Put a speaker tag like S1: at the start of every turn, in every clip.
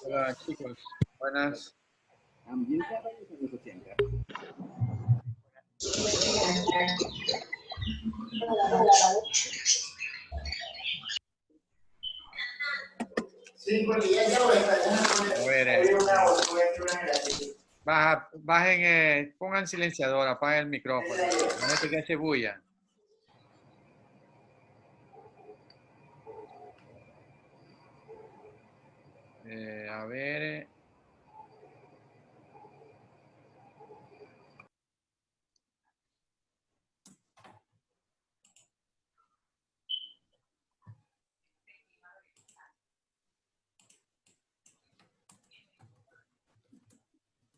S1: Hola chicos, buenas. A ver, bajen, pongan silenciador, apaguen el micrófono. No es que hace bulla. A ver.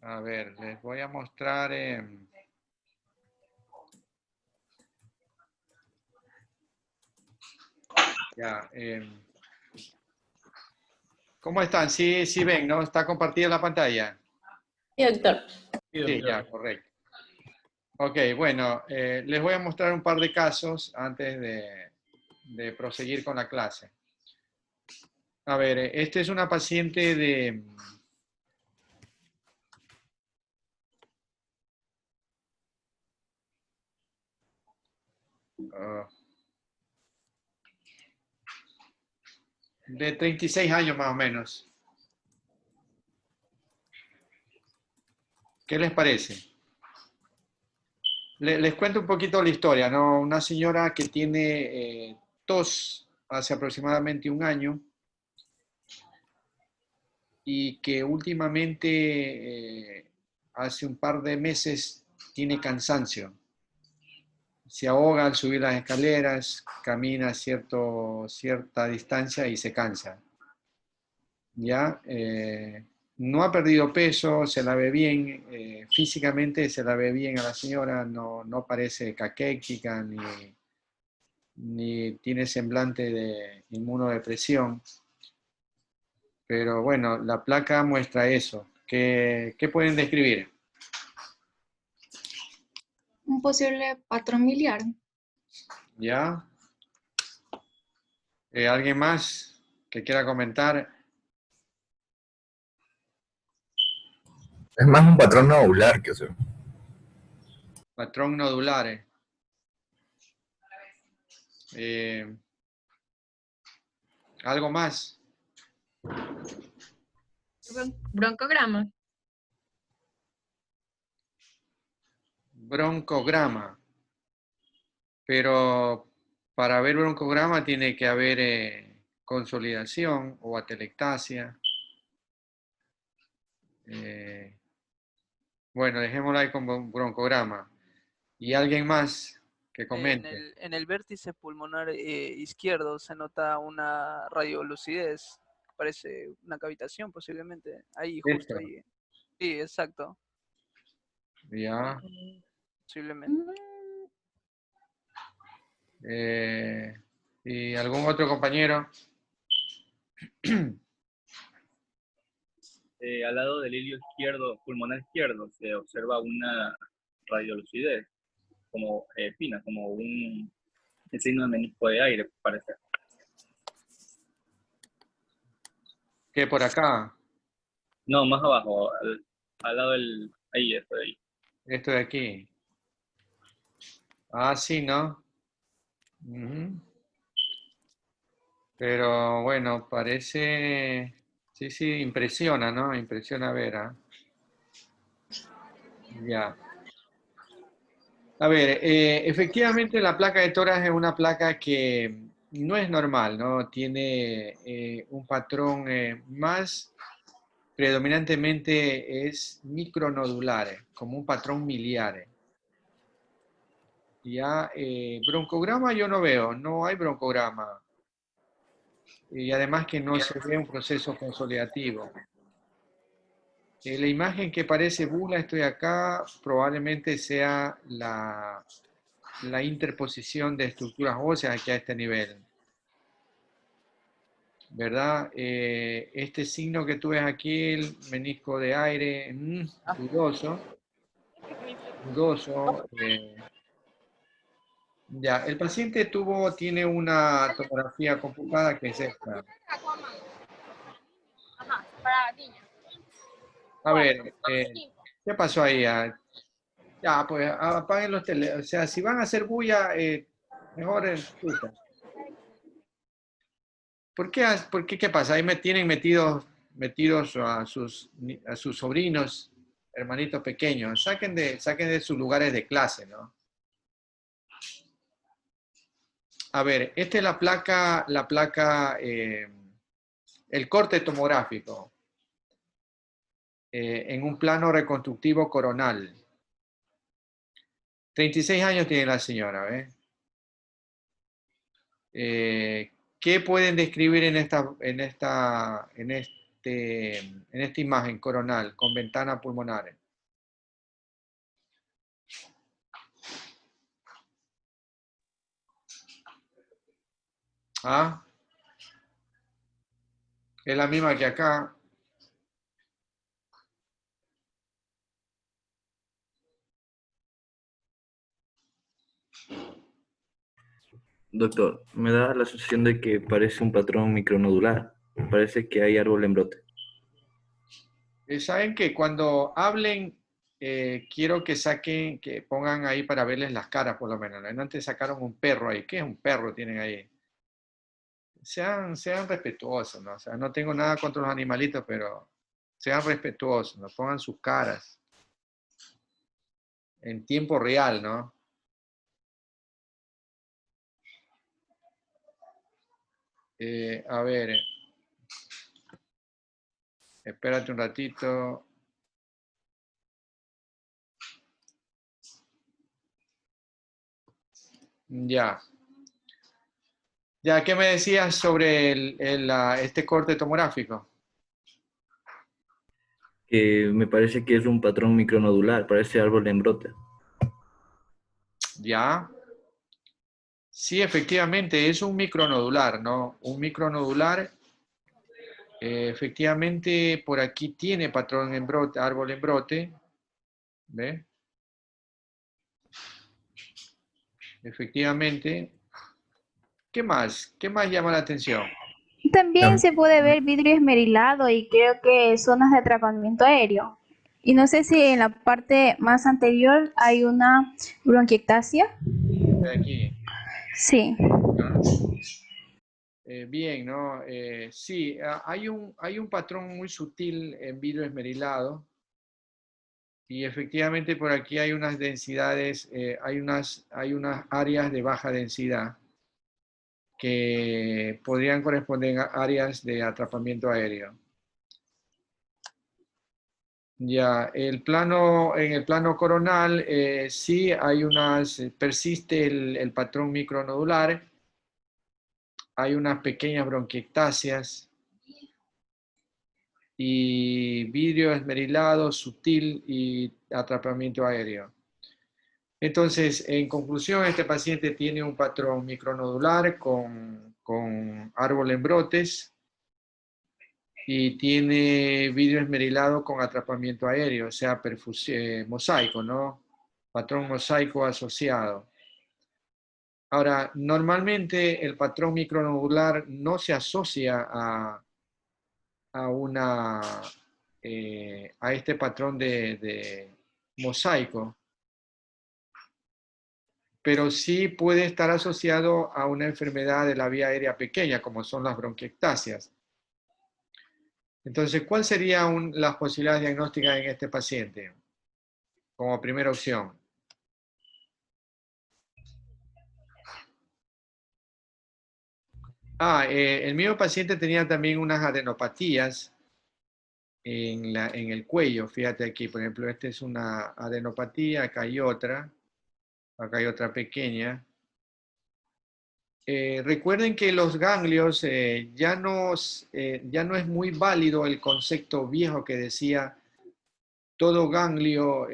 S1: A ver, les voy a mostrar. Ya. ¿Cómo están? Sí, sí ven, ¿no? ¿Está compartida la pantalla?
S2: Sí, doctor.
S1: Sí, ya, correcto. Ok, bueno, les voy a mostrar un par de casos antes de proseguir con la clase. A ver, esta es una paciente de... de 36 años más o menos. ¿Qué les parece? Les cuento un poquito la historia, ¿no? Una señora que tiene tos hace aproximadamente un año y que últimamente, hace un par de meses, tiene cansancio. Se ahoga al subir las escaleras, camina cierta distancia y se cansa. ¿Ya? No ha perdido peso, se la ve bien, físicamente se la ve bien a la señora, no parece caquética ni tiene semblante de inmunodepresión. Pero bueno, la placa muestra eso. ¿Qué pueden describir?
S2: Un posible patrón miliar.
S1: ¿Ya? ¿Alguien más que quiera comentar?
S3: Es más un patrón nodular que eso.
S1: Patrón nodular. ¿Algo más?
S2: Broncograma.
S1: Broncograma. Pero para ver broncograma tiene que haber consolidación o atelectasia. Bueno, dejémoslo ahí con broncograma. ¿Y alguien más que comente?
S4: En el vértice pulmonar izquierdo se nota una radiolucidez, parece una cavitación posiblemente, ahí, justo
S1: Esto,
S4: ahí. Sí, exacto,
S1: ya.
S4: posiblemente.
S1: ¿Y algún otro compañero?
S5: Al lado del hilio izquierdo, pulmonar izquierdo, se observa una radiolucidez, como fina, como un signo de menisco de aire, parece.
S1: ¿Qué por acá?
S5: No, más abajo, al lado del... Ahí, eso de ahí.
S1: Esto de aquí. Ah, sí, ¿no? Ujú. Pero bueno, parece... Sí, sí, impresiona, ¿no? Impresiona ver, ¿ah? Ya. A ver, efectivamente la placa de tórax es una placa que no es normal, ¿no? Tiene un patrón más predominantemente es micronodular, como un patrón miliar. Ya, broncograma yo no veo, no hay broncograma. Y además que no se ve un proceso consolidativo. La imagen que parece bula, estoy acá, probablemente sea la interposición de estructuras óseas aquí a este nivel. ¿Verdad? Este signo que tú ves aquí, el menisco de aire, dudoso. Dudoso. Ya, el paciente tiene una tomografía computada que es esta.
S2: Ajá, para niños.
S1: A ver, ¿qué pasó ahí? Ya, pues apaguen los teléfonos. O sea, si van a hacer bulla, mejor puta. ¿Por qué pasa? Ahí me tienen metidos a sus sobrinos, hermanitos pequeños. Saquen de sus lugares de clase, ¿no? A ver, esta es la placa, el corte tomográfico en un plano reconstructivo coronal. 36 años tiene la señora, ¿ves? ¿Qué pueden describir en esta imagen coronal con ventana pulmonar? ¿Ah? Es la misma que acá.
S3: Doctor, me da la sensación de que parece un patrón micronodular. Parece que hay árbol en brote.
S1: Saben que cuando hablen, quiero que pongan ahí para verles las caras, por lo menos. Antes sacaron un perro ahí. ¿Qué es un perro tienen ahí? Sean respetuosos, ¿no? O sea, no tengo nada contra los animalitos, pero sean respetuosos, ¿no? Pongan sus caras en tiempo real, ¿no? A ver, espérate un ratito. Ya. Ya, ¿qué me decías sobre este corte tomográfico?
S3: Que me parece que es un patrón micronodular, parece árbol en brote.
S1: Ya. Sí, efectivamente, es un micronodular, ¿no? Un micronodular, efectivamente, por aquí tiene patrón en brote, árbol en brote. ¿Ve? Efectivamente. ¿Qué más? ¿Qué más llama la atención?
S6: También
S3: Tam-
S6: se puede ver vidrio esmerilado y creo que zonas de atrapamiento aéreo. Y no sé si en la parte más anterior hay una bronquiectasia.
S1: Aquí.
S6: Sí.
S1: ¿Ah? Bien, ¿no? Sí, hay un patrón muy sutil en vidrio esmerilado y efectivamente por aquí hay unas densidades, hay unas áreas de baja densidad que podrían corresponder a áreas de atrapamiento aéreo. Ya, en el plano coronal sí hay persiste el patrón micronodular, hay unas pequeñas bronquiectasias y vidrio esmerilado, sutil y atrapamiento aéreo. Entonces, en conclusión, este paciente tiene un patrón micronodular con árbol en brotes y tiene vidrio esmerilado con atrapamiento aéreo, o sea, mosaico, ¿no? Patrón mosaico asociado. Ahora, normalmente el patrón micronodular no se asocia a este patrón de mosaico, pero sí puede estar asociado a una enfermedad de la vía aérea pequeña, como son las bronquiectasias. Entonces, ¿cuáles serían las posibilidades diagnósticas en este paciente? Como primera opción. El mío paciente tenía también unas adenopatías en el cuello. Fíjate aquí, por ejemplo, esta es una adenopatía, acá hay otra pequeña. Recuerden que los ganglios ya no es muy válido el concepto viejo que decía todo ganglio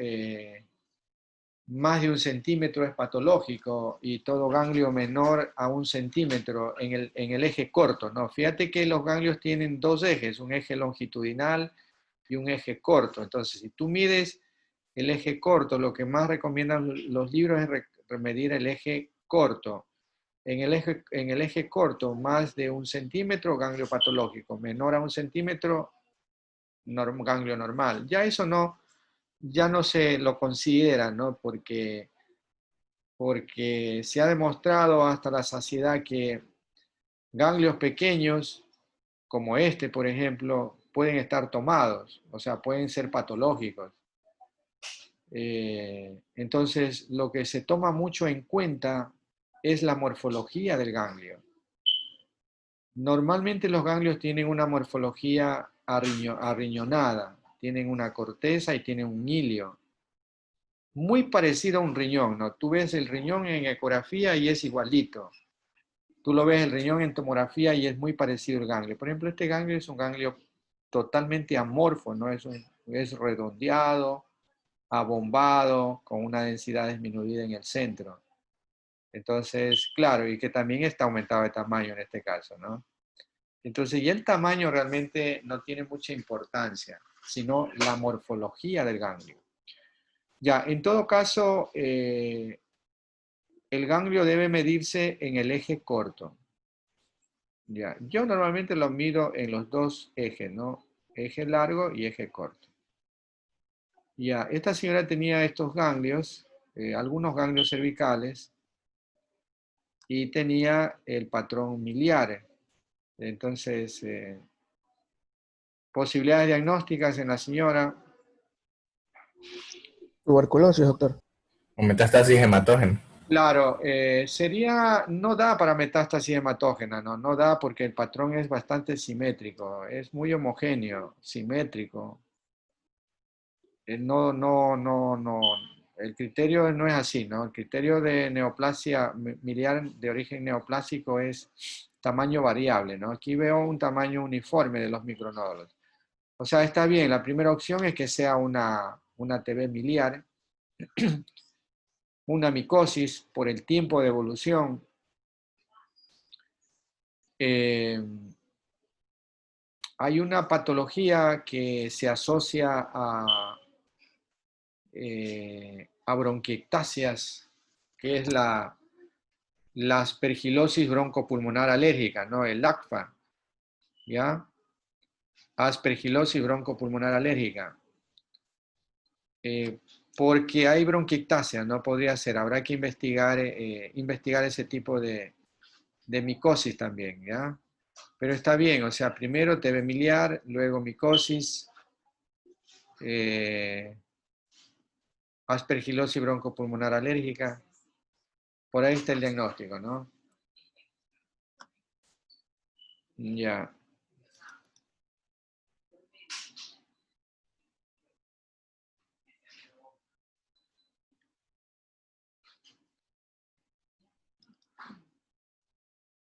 S1: más de 1 centímetro es patológico y todo ganglio menor a 1 centímetro en el eje corto, ¿no? Fíjate que los ganglios tienen 2 ejes, un eje longitudinal y un eje corto. Entonces, si tú mides el eje corto, lo que más recomiendan los libros es medir el eje corto. En el eje corto, más de 1 centímetro, ganglio patológico. Menor a 1 centímetro, ganglio normal. Ya eso no, ya no se lo considera, ¿no? Porque se ha demostrado hasta la saciedad que ganglios pequeños, como este, por ejemplo, pueden estar tomados, o sea, pueden ser patológicos. Entonces, lo que se toma mucho en cuenta es la morfología del ganglio. Normalmente los ganglios tienen una morfología arriñonada, tienen una corteza y tienen un hilio. Muy parecido a un riñón, ¿no? Tú ves el riñón en ecografía y es igualito. Tú lo ves el riñón en tomografía y es muy parecido al ganglio. Por ejemplo, este ganglio es un ganglio totalmente amorfo, ¿no? Es redondeado, abombado, con una densidad disminuida en el centro. Entonces, claro, y que también está aumentado de tamaño en este caso, ¿no? Entonces, y el tamaño realmente no tiene mucha importancia, sino la morfología del ganglio. Ya, en todo caso, el ganglio debe medirse en el eje corto. Ya, yo normalmente lo mido en los dos ejes, ¿no? Eje largo y eje corto. Ya, esta señora tenía estos ganglios, algunos ganglios cervicales, y tenía el patrón miliar. Entonces, posibilidades diagnósticas en la señora.
S7: Tuberculosis, doctor.
S3: O metástasis hematógena.
S1: Claro, no da para metástasis hematógena, ¿no? No da porque el patrón es bastante simétrico, es muy homogéneo, simétrico. No, el criterio no es así, ¿no? El criterio de neoplasia miliar de origen neoplásico es tamaño variable, ¿no? Aquí veo un tamaño uniforme de los micronódulos. O sea, está bien, la primera opción es que sea una TB miliar, una micosis por el tiempo de evolución. Hay una patología que se asocia a bronquiectasias, que es la aspergilosis broncopulmonar alérgica, ¿no? El ACPA, ¿ya? Aspergilosis broncopulmonar alérgica. Porque hay bronquiectasia, no podría ser, habrá que investigar ese tipo de micosis también, ¿ya? Pero está bien, o sea, primero TB miliar, luego micosis, aspergilosis broncopulmonar alérgica. Por ahí está el diagnóstico, ¿no? Ya.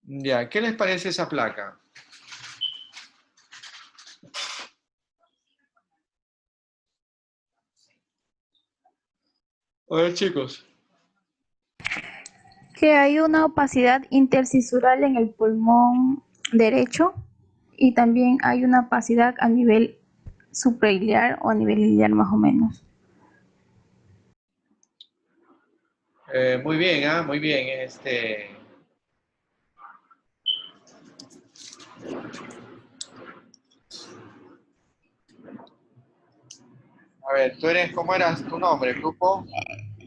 S1: Ya, ¿qué les parece esa placa? A ver, chicos.
S6: Que hay una opacidad intercisural en el pulmón derecho y también hay una opacidad a nivel suprailiar o a nivel iliar más o menos.
S1: Muy bien, muy bien. A ver, ¿cómo eras tu nombre, grupo?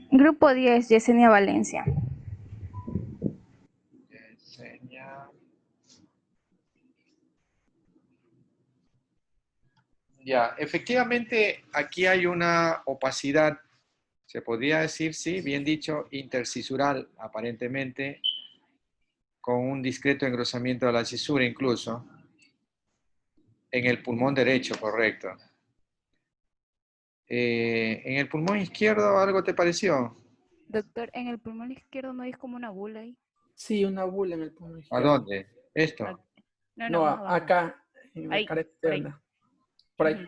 S6: Grupo 10, Yesenia Valencia.
S1: Yesenia. Ya, efectivamente, aquí hay una opacidad, se podría decir, sí, bien dicho, intercisural, aparentemente, con un discreto engrosamiento de la cisura incluso, en el pulmón derecho, correcto. ¿En el pulmón izquierdo algo te pareció?
S8: Doctor, en el pulmón izquierdo no hay como una bula ahí.
S7: Sí, una bula en el pulmón
S1: ¿A
S7: izquierdo.
S1: dónde? ¿Esto?
S7: No, acá, en la
S8: ahí,
S7: cara externa.
S8: Por ahí.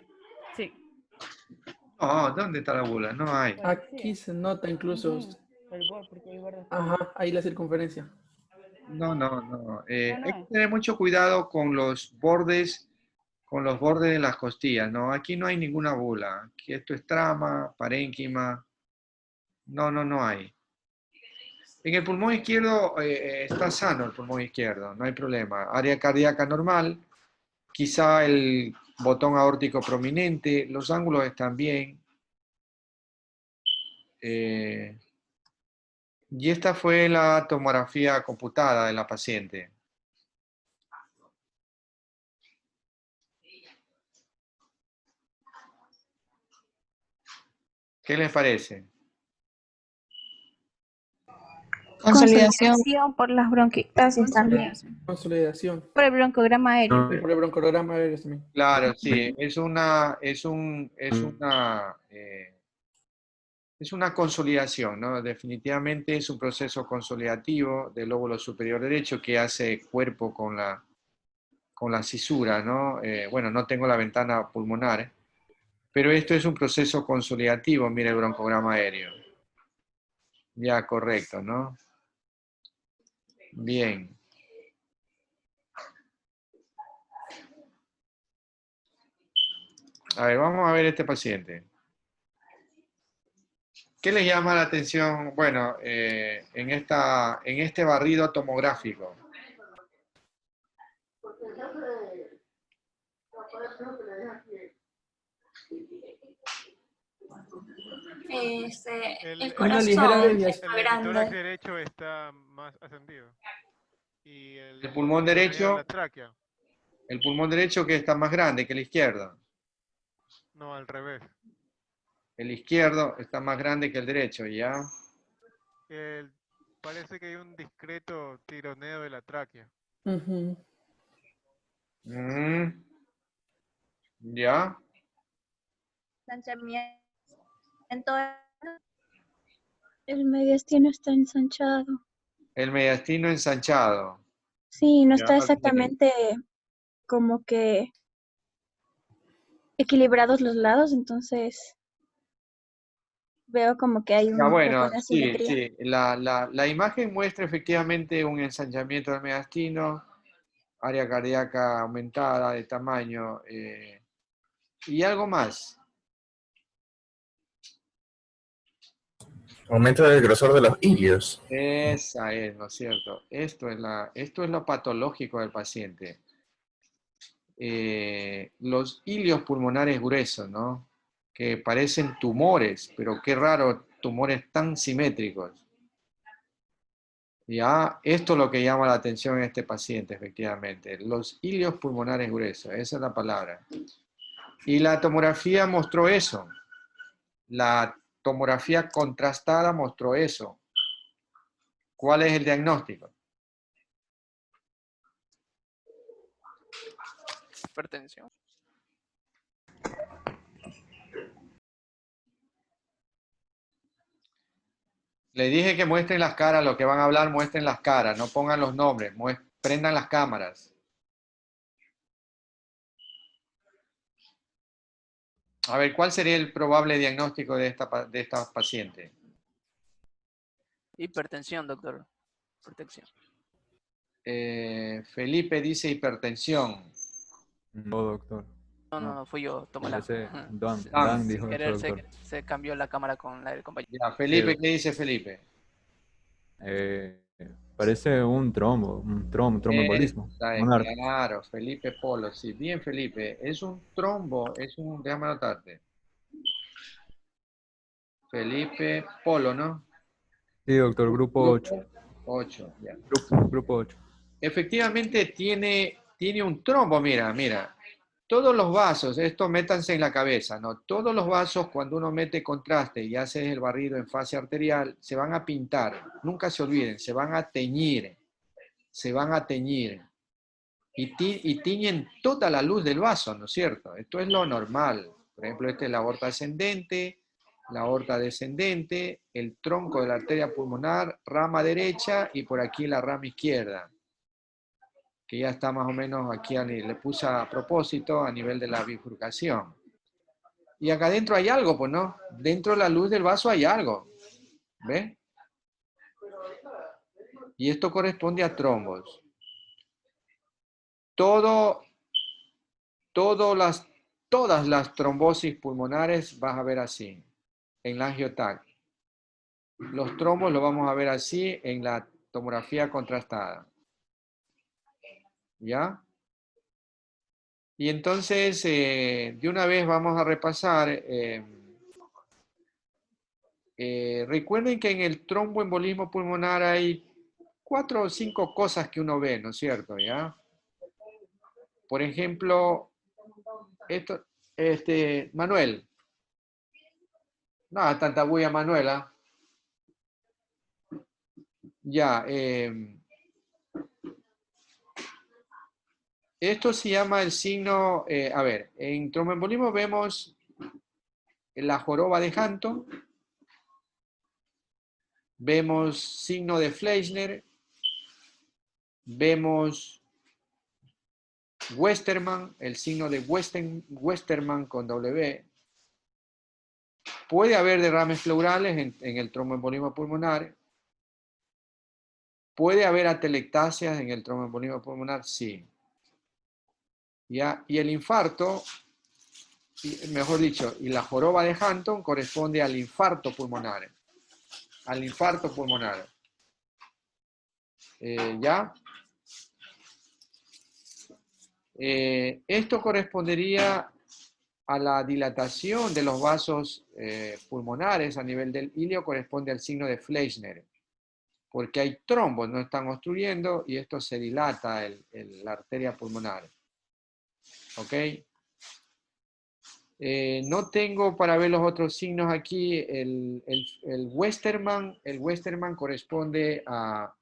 S8: Sí.
S1: No, ¿dónde está la bula? No hay.
S7: Aquí se nota incluso. Ajá, ahí la circunferencia.
S1: No. Hay que tener mucho cuidado con los bordes de las costillas, ¿no? Aquí no hay ninguna bula. Aquí esto es trama, parénquima. No hay. En el pulmón izquierdo está sano el pulmón izquierdo, no hay problema. Área cardíaca normal, quizá el botón aórtico prominente, los ángulos están bien. Y esta fue la tomografía computada de la paciente. ¿Qué les parece?
S6: Consolidación por las bronquiectasias también.
S7: Consolidación.
S6: Por el broncograma aéreo.
S7: Y por el broncograma aéreo también.
S1: Claro, sí, es una consolidación, ¿no? Definitivamente es un proceso consolidativo del lóbulo superior derecho que hace cuerpo con la cisura, ¿no? Bueno, no tengo la ventana pulmonar, pero esto es un proceso consolidativo, mire el broncograma aéreo. Ya, correcto, ¿no? Bien. A ver, vamos a ver este paciente. ¿Qué les llama la atención, bueno, en este barrido tomográfico?
S9: El
S7: Una ligera desviación.
S9: el tórax derecho está más ascendido. Y
S1: El pulmón derecho,
S9: la tráquea.
S1: el pulmón derecho que está más grande que el izquierdo.
S9: No, al revés.
S1: El izquierdo está más grande que el derecho, ¿ya?
S9: Parece que hay un discreto tironeo de la tráquea.
S1: ¿Ya?
S6: Ensanchamiento. El mediastino está ensanchado.
S1: El mediastino ensanchado.
S6: Sí, no
S1: Ya,
S6: está exactamente como que equilibrados los lados, entonces veo como que hay un
S1: Ya,
S6: poco
S1: bueno,
S6: de
S1: sí,
S6: asimetría.
S1: sí. La imagen muestra efectivamente un ensanchamiento del mediastino, área cardíaca aumentada de tamaño, y algo más.
S10: Aumento del grosor de los ilios.
S1: Esa es, ¿no es cierto? Esto es lo patológico del paciente. Los ilios pulmonares gruesos, ¿no? Que parecen tumores, pero qué raro, tumores tan simétricos. Ya, esto es lo que llama la atención en este paciente, efectivamente. Los ilios pulmonares gruesos, esa es la palabra. Y la tomografía mostró eso. La tomografía contrastada mostró eso. ¿Cuál es el diagnóstico?
S4: Hipertensión.
S1: Le dije que muestren las caras, lo que van a hablar, muestren las caras, no pongan los nombres, prendan las cámaras. A ver, ¿cuál sería el probable diagnóstico de esta paciente?
S4: Hipertensión, doctor. Hipertensión.
S1: Felipe dice hipertensión.
S11: No, doctor.
S4: No, fui yo, tómala.
S11: Ese Dan dijo
S4: Sin
S11: eso,
S4: querer
S11: doctor.
S4: se cambió la cámara con la del compañero.
S1: Ya, Felipe, ¿qué dice Felipe?
S11: Parece un tromboembolismo.
S1: Claro, Felipe Polo, sí, bien Felipe. Es un trombo, déjame anotarte. Felipe Polo, ¿no?
S11: Sí, doctor, grupo 8.
S1: 8, ya.
S11: Grupo 8.
S1: Efectivamente tiene un trombo, mira. Todos los vasos, esto métanse en la cabeza, ¿no? Todos los vasos cuando uno mete contraste y hace el barrido en fase arterial, se van a pintar, nunca se olviden, se van a teñir. Y tiñen toda la luz del vaso, ¿no es cierto? Esto es lo normal. Por ejemplo, esta es la aorta ascendente, la aorta descendente, el tronco de la arteria pulmonar, rama derecha y por aquí la rama izquierda, que ya está más o menos aquí, le puse a propósito a nivel de la bifurcación. Y acá adentro hay algo, pues, ¿no? Dentro de la luz del vaso hay algo. ¿Ve? Y esto corresponde a trombos. Todas las trombosis pulmonares vas a ver así, en la angioTAC. Los trombos los vamos a ver así en la tomografía contrastada. ¿Ya? Y entonces, de una vez vamos a repasar. Recuerden que en el tromboembolismo pulmonar hay 4 o 5 cosas que uno ve, ¿no es cierto? ¿Ya? Por ejemplo, esto, Manuel. No, tanta bulla, Manuela. Ya, esto se llama el signo, a ver, en tromboembolismo vemos la joroba de Hampton, vemos signo de Fleischner, vemos Westermann, el signo de Westermann con W. Puede haber derrames pleurales en el tromboembolismo pulmonar. ¿Puede haber atelectasias en el tromboembolismo pulmonar? Sí. ¿Ya? Y el infarto, mejor dicho, y la joroba de Hampton corresponde al infarto pulmonar. Al infarto pulmonar. ¿Ya? Esto correspondería a la dilatación de los vasos pulmonares a nivel del ilio, corresponde al signo de Fleischner, porque hay trombos, no están obstruyendo y esto se dilata la arteria pulmonar. ¿Ok? No tengo para ver los otros signos aquí. El Westermann corresponde a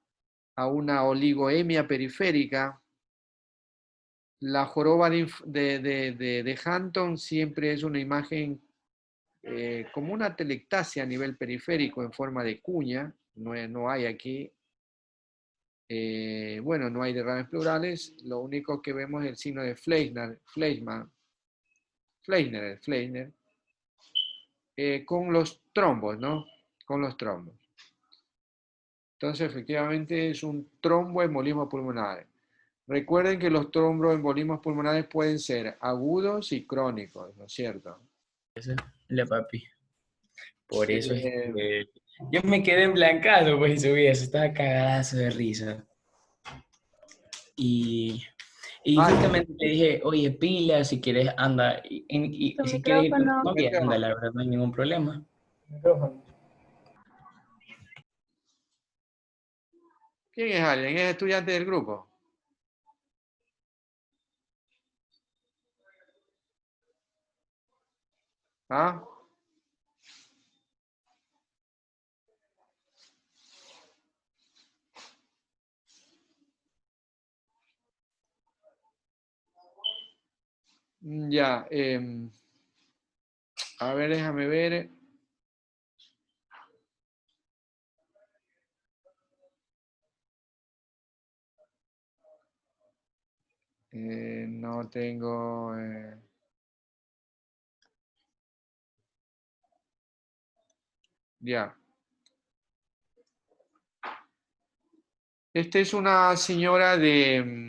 S1: una oligoemia periférica. La joroba de Hampton siempre es una imagen como una telectasia a nivel periférico en forma de cuña. No hay aquí. Bueno, no hay derrames pleurales. Lo único que vemos es el signo de Fleischner, con los trombos, ¿no? Con los trombos. Entonces, efectivamente, es un tromboembolismo pulmonar. Recuerden que los tromboembolismos pulmonares pueden ser agudos y crónicos, ¿no es cierto?
S12: La papi. Por eso es que yo me quedé emblancado, pues, y subí eso, estaba cagadazo de risa. Y justamente le dije, oye, pila, si quieres anda, y
S6: Tu
S12: si quieres ir con tu
S6: micrófono.
S12: novia, anda, la verdad no hay ningún problema.
S1: ¿Quién es alguien? ¿Es estudiante del grupo? ¿Ah? Ya, a ver, déjame ver. No tengo... ya. Esta es una señora de...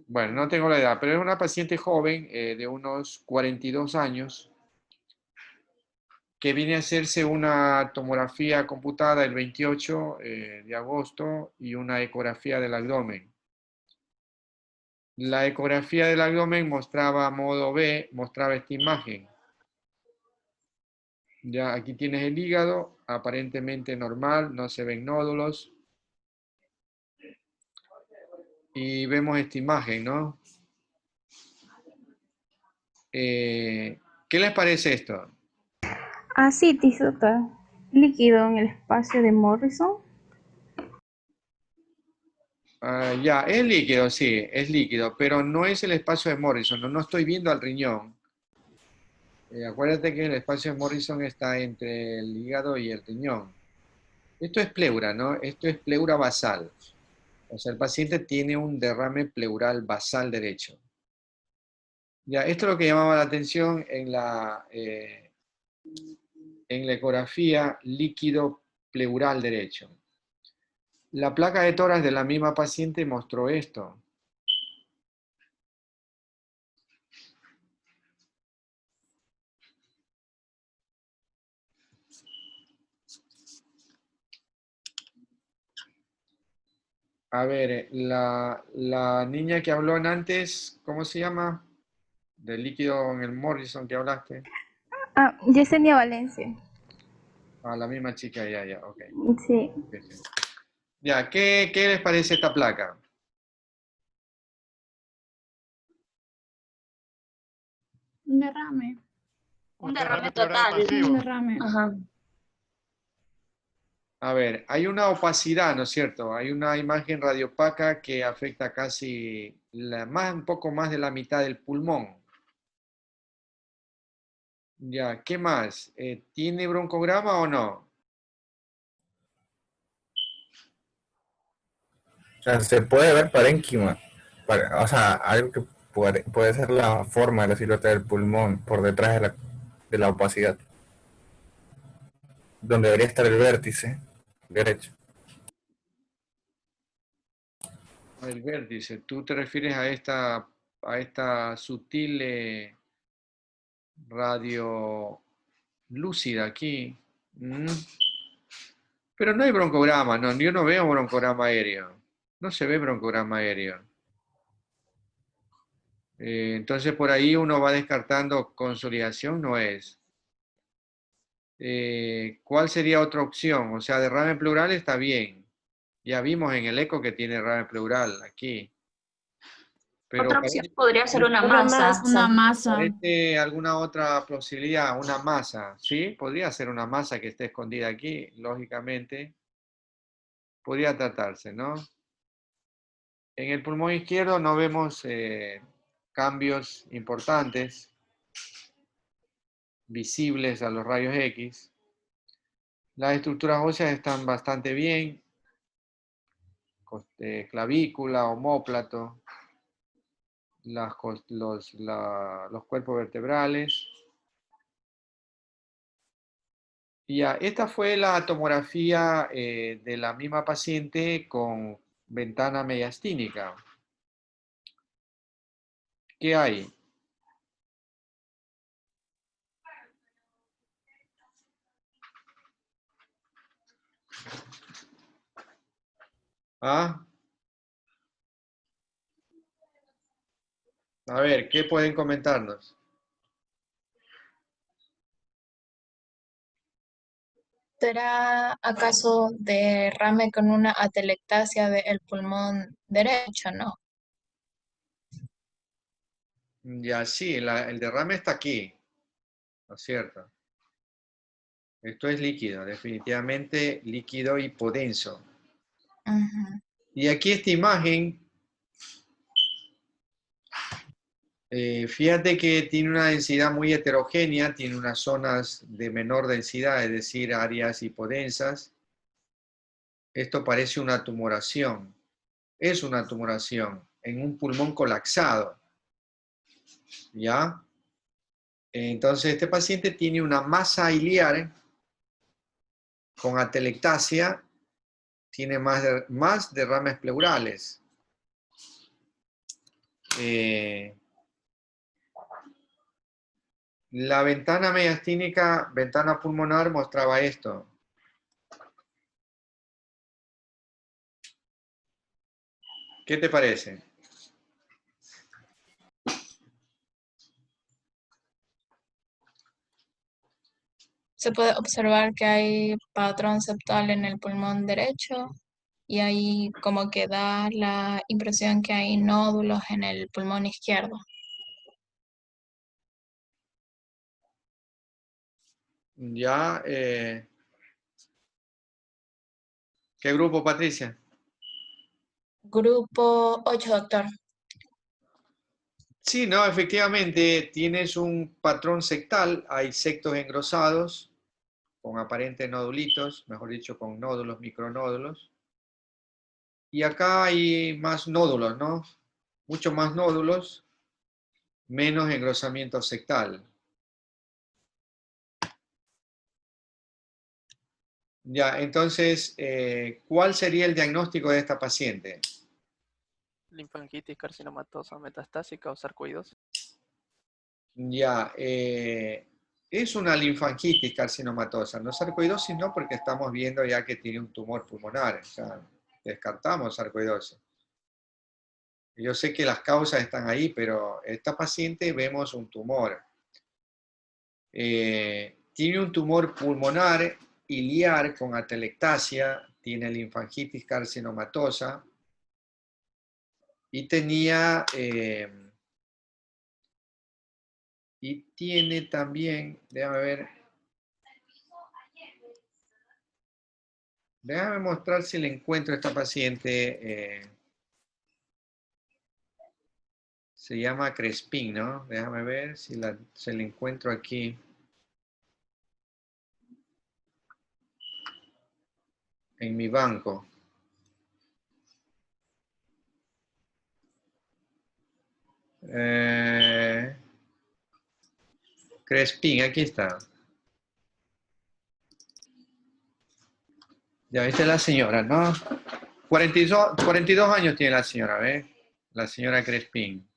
S1: bueno, no tengo la edad, pero es una paciente joven de unos 42 años que viene a hacerse una tomografía computada el 28 de agosto y una ecografía del abdomen. La ecografía del abdomen mostraba modo B, mostraba esta imagen. Ya aquí tienes el hígado, aparentemente normal, no se ven nódulos. Y vemos esta imagen, ¿no? ¿Qué les parece esto?
S6: Ascitis total. Líquido en el espacio de Morrison.
S1: Ya, es líquido, sí, es líquido, pero no es el espacio de Morrison, no estoy viendo al riñón. Acuérdate que el espacio de Morrison está entre el hígado y el riñón. Esto es pleura, ¿no? Esto es pleura basal. O sea, el paciente tiene un derrame pleural basal derecho. Ya, esto es lo que llamaba la atención en la ecografía líquido pleural derecho. La placa de tórax de la misma paciente mostró esto. A ver, la niña que habló antes, ¿cómo se llama? Del líquido en el Morrison que hablaste.
S6: Ah, Yesenia Valencia.
S1: Ah, la misma chica, ya, ok.
S6: Sí.
S1: Ya, ¿qué les parece esta placa?
S8: Un derrame.
S2: Un derrame total.
S8: Un derrame.
S2: Ajá.
S1: A ver, hay una opacidad, ¿no es cierto? Hay una imagen radiopaca que afecta casi un poco más de la mitad del pulmón. Ya, ¿qué más? ¿Tiene broncograma o no?
S10: O sea, se puede ver parénquima. O sea, algo que puede ser la forma de la silueta del pulmón por detrás de la opacidad. Donde debería estar el vértice derecho.
S1: El vértice. ¿Tú te refieres a esta sutil radio lúcida aquí? Mm. Pero no hay broncograma, no, yo no veo broncograma aéreo. No se ve broncograma aéreo. Entonces por ahí uno va descartando consolidación, no es. ¿Cuál sería otra opción? O sea, derrame pleural está bien. Ya vimos en el eco que tiene derrame pleural aquí. Pero
S2: Otra opción podría ser una masa.
S8: Una masa.
S1: ¿parece alguna otra posibilidad? Una masa, ¿sí? Podría ser una masa que esté escondida aquí, lógicamente. Podría tratarse, ¿no? En el pulmón izquierdo no vemos cambios importantes visibles a los rayos X. Las estructuras óseas están bastante bien. Clavícula, omóplato, los cuerpos vertebrales. Y ya, esta fue la tomografía de la misma paciente con ventana mediastínica. ¿Qué hay? ¿Ah? A ver, ¿qué pueden comentarnos?
S2: ¿Será acaso derrame con una atelectasia del pulmón derecho, no?
S1: Ya sí, el derrame está aquí, ¿no es cierto? Esto es líquido, definitivamente líquido hipodenso.
S2: Ujú.
S1: Y aquí esta imagen, fíjate que tiene una densidad muy heterogénea, tiene unas zonas de menor densidad, es decir, áreas hipodensas. Esto parece una tumoración, es una tumoración en un pulmón colapsado, ¿ya? Entonces este paciente tiene una masa iliar con atelectasia, tiene más derrames pleurales. La ventana mediastínica, ventana pulmonar, mostraba esto. ¿Qué te parece?
S2: Se puede observar que hay patrón septal en el pulmón derecho y ahí como que da la impresión que hay nódulos en el pulmón izquierdo.
S1: Ya, ¿qué grupo, Patricia?
S2: Grupo 8, doctor.
S1: Sí, no, efectivamente, tienes un patrón sectal, hay sectos engrosados con aparentes nodulitos, mejor dicho, con nódulos, micronódulos. Y acá hay más nódulos, ¿no? Mucho más nódulos, menos engrosamiento sectal. Ya, entonces, ¿cuál sería el diagnóstico de esta paciente?
S4: Linfangitis carcinomatosa metastásica o sarcoidosis.
S1: Ya, es una linfangitis carcinomatosa, no sarcoidosis, no, porque estamos viendo ya que tiene un tumor pulmonar. O sea, descartamos sarcoidosis. Yo sé que las causas están ahí, pero esta paciente vemos un tumor. Tiene un tumor pulmonar iliar con atelectasia, tiene linfangitis carcinomatosa y tenía... y tiene también, déjame ver, déjame mostrar si le encuentro a esta paciente, se llama Crespin, ¿no? Déjame ver si se la encuentro aquí. En mi banco. Crespin, aquí está. Ya viste la señora, ¿no? 42 años tiene la señora, ¿ves? La señora Crespin.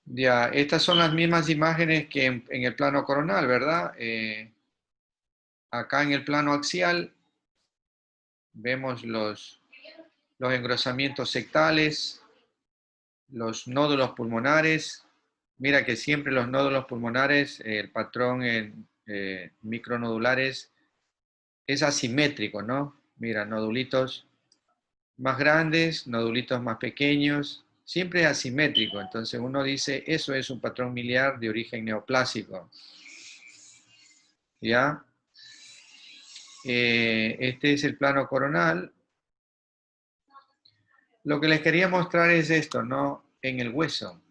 S1: Ya, estas son las mismas imágenes que en el plano coronal, ¿verdad? Acá en el plano axial vemos los engrosamientos sectales, los nódulos pulmonares. Mira que siempre los nódulos pulmonares, el patrón en micronodulares es asimétrico, ¿no? Mira, nodulitos más grandes, nodulitos más pequeños, siempre es asimétrico. Entonces uno dice, eso es un patrón miliar de origen neoplásico. ¿Ya? Este es el plano coronal. Lo que les quería mostrar es esto, ¿no? En el hueso.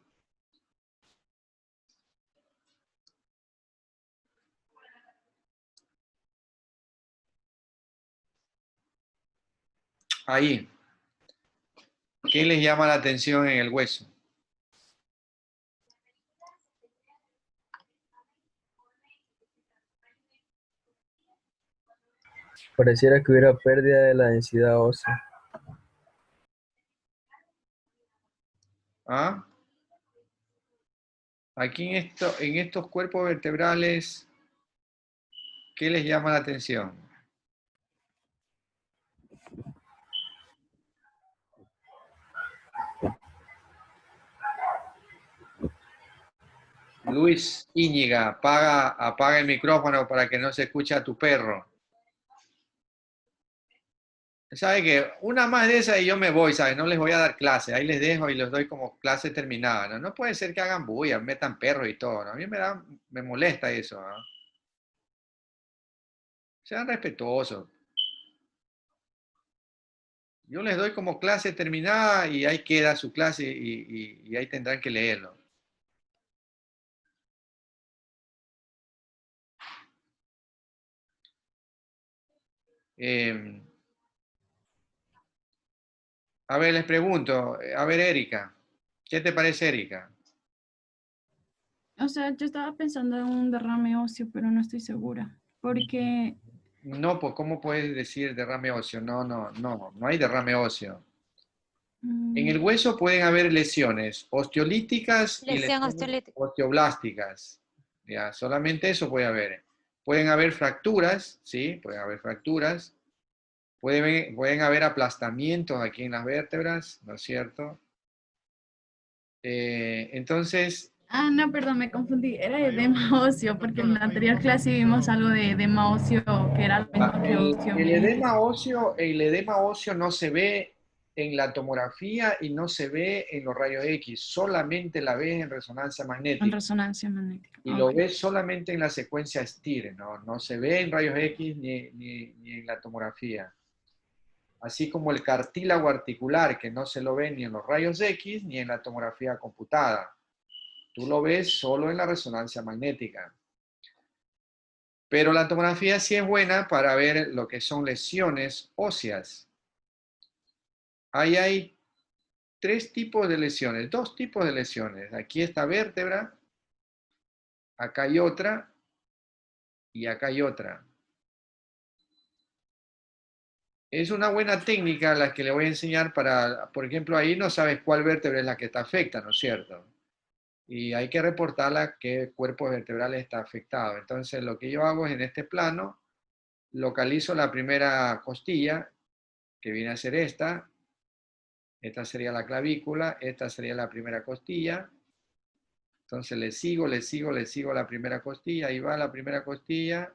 S1: Ahí. ¿Qué les llama la atención en el hueso?
S13: Pareciera que hubiera pérdida de la densidad ósea.
S1: ¿Ah? Aquí en estos cuerpos vertebrales, ¿qué les llama la atención? Luis Íñiga, apaga el micrófono para que no se escuche a tu perro. ¿Sabe qué? Una más de esas y yo me voy, ¿sabes? No les voy a dar clase, ahí les dejo y les doy como clase terminada, ¿no? No puede ser que hagan bulla, metan perros y todo, ¿no? A mí me molesta eso, ¿no? Sean respetuosos. Yo les doy como clase terminada y ahí queda su clase y ahí tendrán que leerlo. A ver, les pregunto, a ver, Erika, ¿qué te parece, Erika?
S8: O sea, yo estaba pensando en un derrame óseo, pero no estoy segura. Porque
S1: No, pues, ¿cómo puedes decir derrame óseo? No hay derrame óseo. En el hueso pueden haber lesiones osteolíticas y
S14: Lesión
S1: lesiones
S14: osteolítica.
S1: osteoblásticas. Ya, solamente eso puede haber. Pueden haber fracturas, ¿sí? Pueden haber fracturas. Pueden haber aplastamientos aquí en las vértebras, ¿no es cierto? Entonces,
S8: no, perdón, me confundí. Era edema óseo, porque en la anterior clase vimos algo de edema óseo que era lo mismo que osteomielitis.
S1: el edema óseo no se ve en la tomografía y no se ve en los rayos X, solamente la ves en resonancia magnética.
S8: En resonancia magnética.
S1: Y lo ves solamente en la secuencia STIR, no se ve en rayos X ni en la tomografía. Así como el cartílago articular, que no se lo ve ni en los rayos X ni en la tomografía computada. Tú lo ves solo en la resonancia magnética. Pero la tomografía sí es buena para ver lo que son lesiones óseas. Ahí hay dos tipos de lesiones. Aquí esta vértebra, acá hay otra y acá hay otra. Es una buena técnica la que le voy a enseñar para, por ejemplo, ahí no sabes cuál vértebra es la que está afecta, ¿no es cierto? Y hay que reportarla qué cuerpo vertebral está afectado. Entonces, lo que yo hago es en este plano, localizo la primera costilla, que viene a ser esta. Esta sería la clavícula, esta sería la primera costilla. Entonces le sigo la primera costilla, ahí va la primera costilla,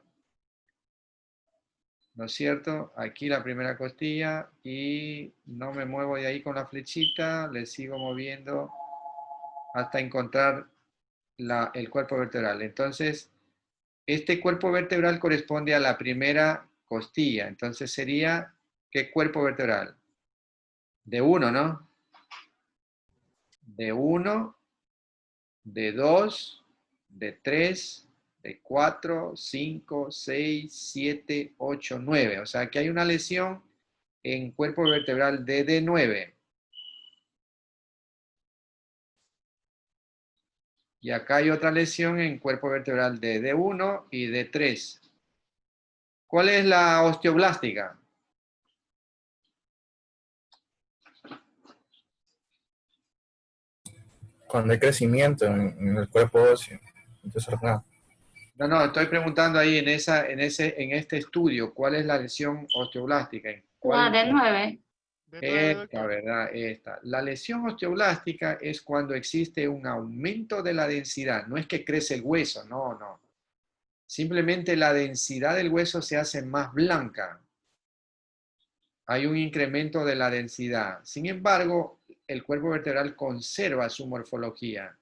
S1: ¿no es cierto? Aquí la primera costilla y no me muevo de ahí con la flechita, le sigo moviendo hasta encontrar el cuerpo vertebral. Entonces, este cuerpo vertebral corresponde a la primera costilla. Entonces sería, ¿qué cuerpo vertebral? De 1, ¿no? De 1, de 2, de 3, de 4, 5, 6, 7, 8, 9. O sea que hay una lesión en cuerpo vertebral de D9. Y acá hay otra lesión en cuerpo vertebral de D1 y D3. ¿Cuál es la osteoblástica?
S10: Cuando hay crecimiento en el cuerpo óseo, desordenado.
S1: No, estoy preguntando ahí en este estudio, ¿cuál es la lesión osteoblástica?
S6: La de 9.
S1: Esta, ¿verdad? Esta. La lesión osteoblástica es cuando existe un aumento de la densidad. No es que crece el hueso, no. Simplemente la densidad del hueso se hace más blanca. Hay un incremento de la densidad. Sin embargo, el cuerpo vertebral conserva su morfología.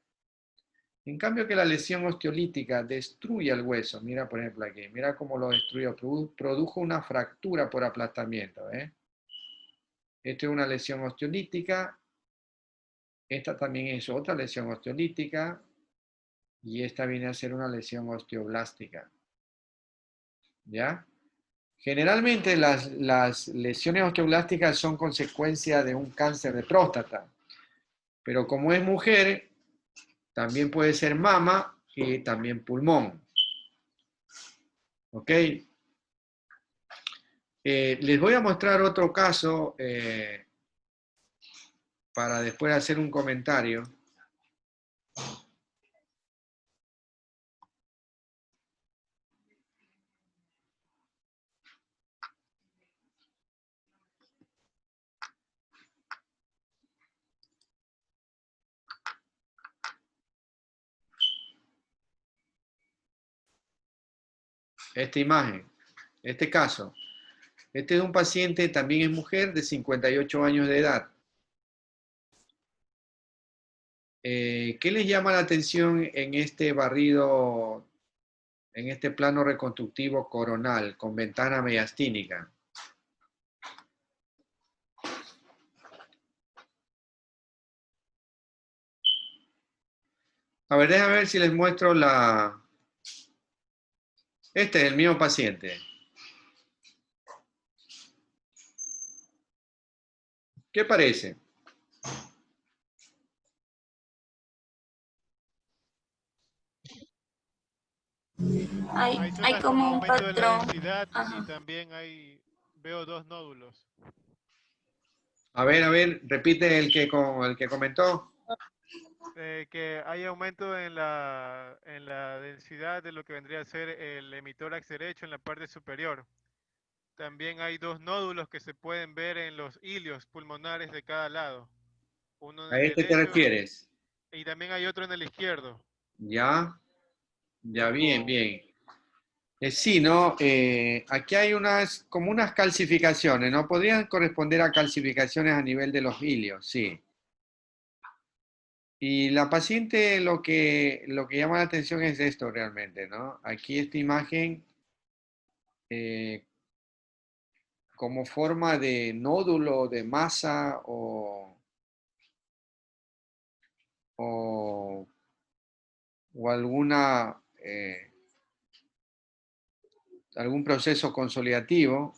S1: En cambio que la lesión osteolítica destruye el hueso. Mira, por ejemplo, aquí. Mira cómo lo destruyó. Produjo una fractura por aplastamiento. Esta es una lesión osteolítica. Esta también es otra lesión osteolítica. Y esta viene a ser una lesión osteoblástica. ¿Ya? Generalmente las lesiones osteoblásticas son consecuencia de un cáncer de próstata. Pero como es mujer, también puede ser mama y también pulmón. ¿Ok? Les voy a mostrar otro caso para después hacer un comentario. Esta imagen, este caso. Este es un paciente, también es mujer, de 58 años de edad. ¿Qué les llama la atención en este barrido, en este plano reconstructivo coronal con ventana mediastínica? A ver, déjame ver si les muestro la... Este es el mismo paciente. ¿Qué parece?
S6: Hay como un
S9: aumento de la
S6: patrón.
S9: densidad
S6: Ajá.
S9: y también veo 2 nódulos.
S1: A ver, repite el que comentó.
S9: Que hay aumento en la densidad de lo que vendría a ser el emitórax derecho en la parte superior. También hay 2 nódulos que se pueden ver en los hilios pulmonares de cada lado. Uno en
S1: ¿A
S9: el
S1: este te
S9: derecho
S1: refieres?
S9: y también hay otro en el izquierdo.
S1: Ya, bien. Sí, ¿no? Aquí hay como unas calcificaciones, ¿no? Podrían corresponder a calcificaciones a nivel de los hilios, sí. Y la paciente lo que llama la atención es esto realmente, ¿no? Aquí esta imagen como forma de nódulo, de masa o alguna, algún proceso consolidativo,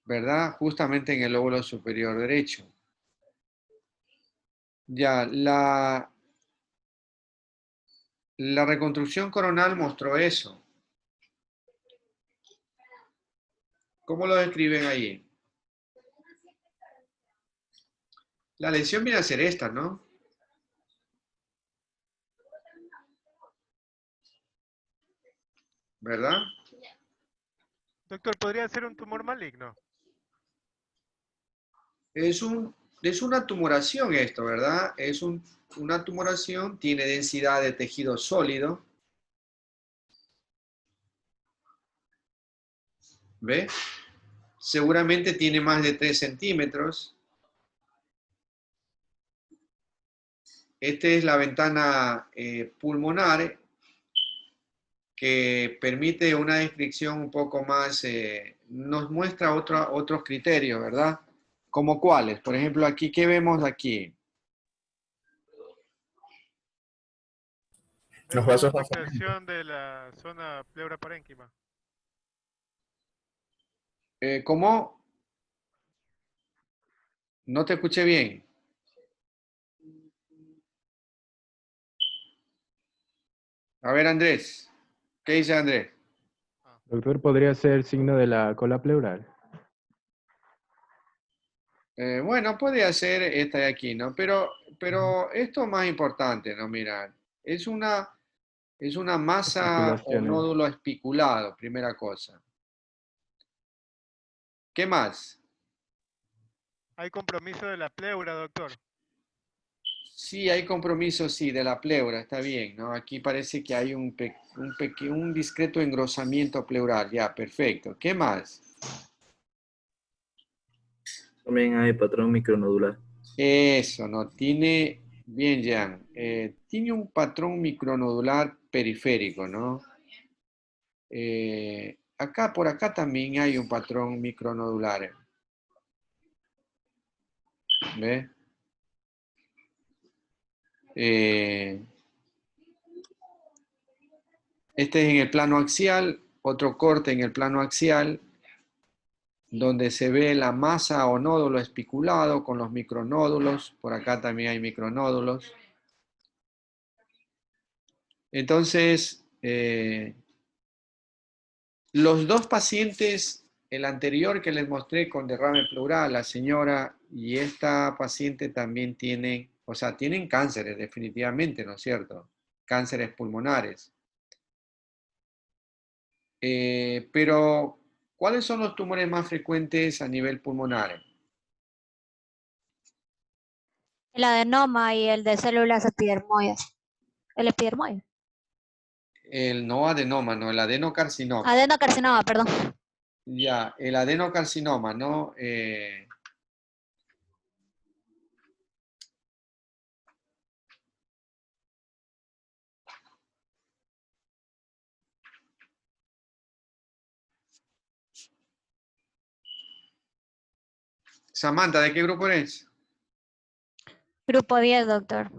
S1: ¿verdad? Justamente en el lóbulo superior derecho. Ya, la reconstrucción coronal mostró eso. ¿Cómo lo describen ahí? La lesión viene a ser esta, ¿no? ¿Verdad?
S9: Doctor, ¿podría ser un tumor maligno?
S1: Es una tumoración esto, ¿verdad? Una tumoración, tiene densidad de tejido sólido. ¿Ve? Seguramente tiene más de 3 centímetros. Esta es la ventana pulmonar que permite una descripción un poco más, nos muestra otros criterios, ¿verdad? ¿Como cuáles? Por ejemplo, aquí, ¿qué vemos aquí?
S10: Los vasos
S9: Afectación de la zona pleura parénquima.
S1: ¿Cómo? No te escuché bien. A ver, Andrés. ¿Qué dice Andrés?
S11: Doctor, ¿podría ser signo de la cola pleural?
S1: Bueno, podría ser esta de aquí, ¿no? Pero esto es más importante, ¿no? Mirar. Es una masa o
S11: Especulaciones.
S1: nódulo espiculado, primera cosa. ¿Qué más?
S9: Hay compromiso de la pleura, doctor.
S1: Sí, hay compromiso, sí, de la pleura, está bien, ¿no? Aquí parece que hay un discreto engrosamiento pleural, ya, perfecto. ¿Qué más?
S3: También hay patrón micronodular.
S1: Eso, ¿no? Tiene, bien, Jan, tiene un patrón micronodular periférico, ¿no? Acá, por acá también hay un patrón micronodular. ¿Ve? Este es en el plano axial, otro corte en el plano axial, donde se ve la masa o nódulo espiculado con los micronódulos. Por acá también hay micronódulos. Entonces, los dos pacientes, el anterior que les mostré con derrame pleural, la señora y esta paciente también tienen, o sea, tienen cánceres definitivamente, ¿no es cierto? Cánceres pulmonares. Pero, ¿cuáles son los tumores más frecuentes a nivel pulmonar?
S14: El adenoma y el de células epidermoides. El epidermoide.
S1: El no adenoma, no, el adenocarcinoma.
S14: Adenocarcinoma, perdón.
S1: Ya, el adenocarcinoma, ¿no? Samantha, ¿de qué grupo eres?
S14: Grupo 10, doctor.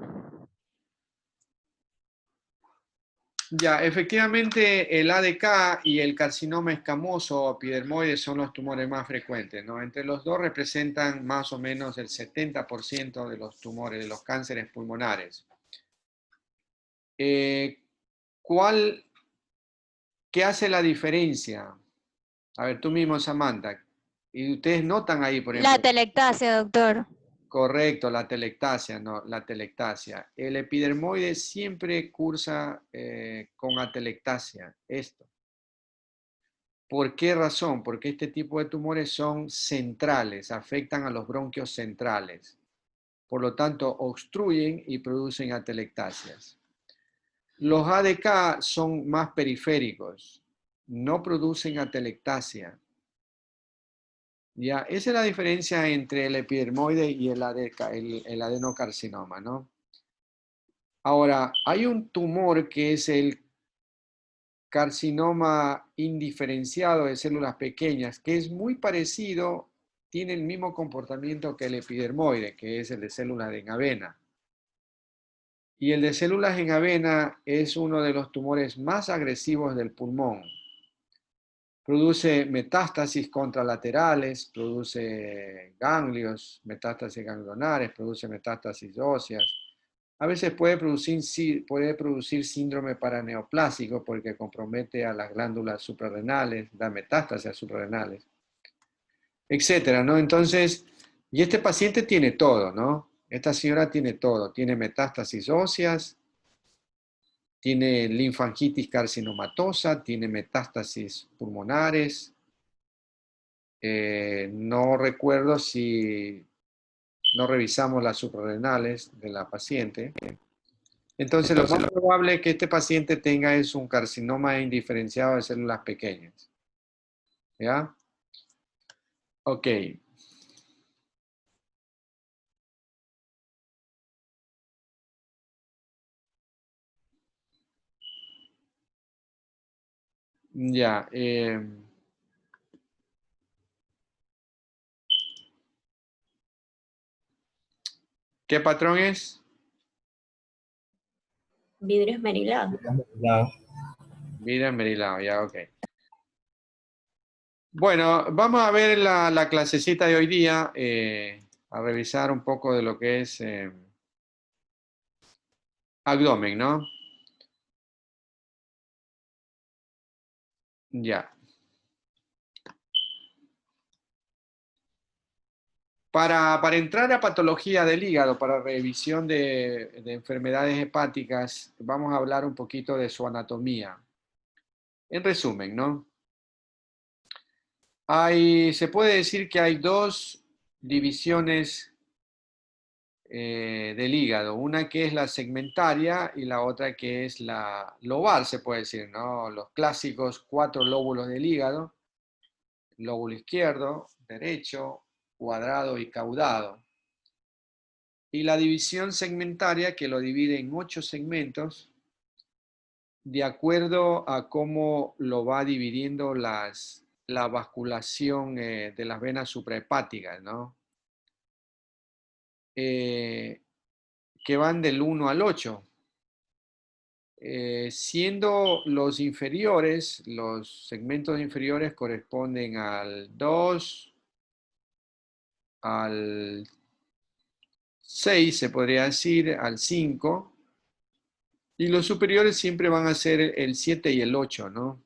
S1: Ya, efectivamente el ADK y el carcinoma escamoso o epidermoide son los tumores más frecuentes, ¿no? Entre los dos representan más o menos el 70% de los tumores, de los cánceres pulmonares. ¿Qué hace la diferencia? A ver, tú mismo, Samantha. Y ustedes notan ahí, por ejemplo.
S14: La telectasia, doctor.
S1: Correcto, la telectasia, no, la telectasia. El epidermoide siempre cursa con atelectasia, esto. ¿Por qué razón? Porque este tipo de tumores son centrales, afectan a los bronquios centrales. Por lo tanto, obstruyen y producen atelectasias. Los ADK son más periféricos, no producen atelectasia. Ya, esa es la diferencia entre el epidermoide y el adenocarcinoma, ¿no? Ahora, hay un tumor que es el carcinoma indiferenciado de células pequeñas, que es muy parecido, tiene el mismo comportamiento que el epidermoide, que es el de células en avena. Y el de células en avena es uno de los tumores más agresivos del pulmón. Produce metástasis contralaterales, produce ganglios, metástasis ganglionares, produce metástasis óseas. A veces puede producir síndrome paraneoplásico porque compromete a las glándulas suprarrenales, da metástasis suprarrenales. etcétera, ¿no? Entonces, y este paciente tiene todo, ¿no? Esta señora tiene todo, tiene metástasis óseas, tiene linfangitis carcinomatosa, tiene metástasis pulmonares. No recuerdo si no revisamos las suprarrenales de la paciente. Entonces, lo más probable que este paciente tenga es un carcinoma indiferenciado de células pequeñas. ¿Ya? Ok. Ya. ¿Qué patrón es?
S15: Vidrio esmerilado.
S1: Vidrio esmerilado, ya, ok. Bueno, vamos a ver la clasecita de hoy día, a revisar un poco de lo que es abdomen, ¿no? Ya. Para entrar a patología del hígado, para revisión de enfermedades hepáticas, vamos a hablar un poquito de su anatomía. En resumen, ¿no? Se puede decir que hay dos divisiones del hígado, una que es la segmentaria y la otra que es la lobar, se puede decir, ¿no? Los clásicos 4 lóbulos del hígado, lóbulo izquierdo, derecho, cuadrado y caudado. Y la división segmentaria que lo divide en 8 segmentos de acuerdo a cómo lo va dividiendo la vasculación de las venas suprahepáticas, ¿no? Que van del 1 al 8. Siendo los inferiores, los segmentos inferiores corresponden al 2, al 6, se podría decir, al 5, y los superiores siempre van a ser el 7 y el 8, ¿no?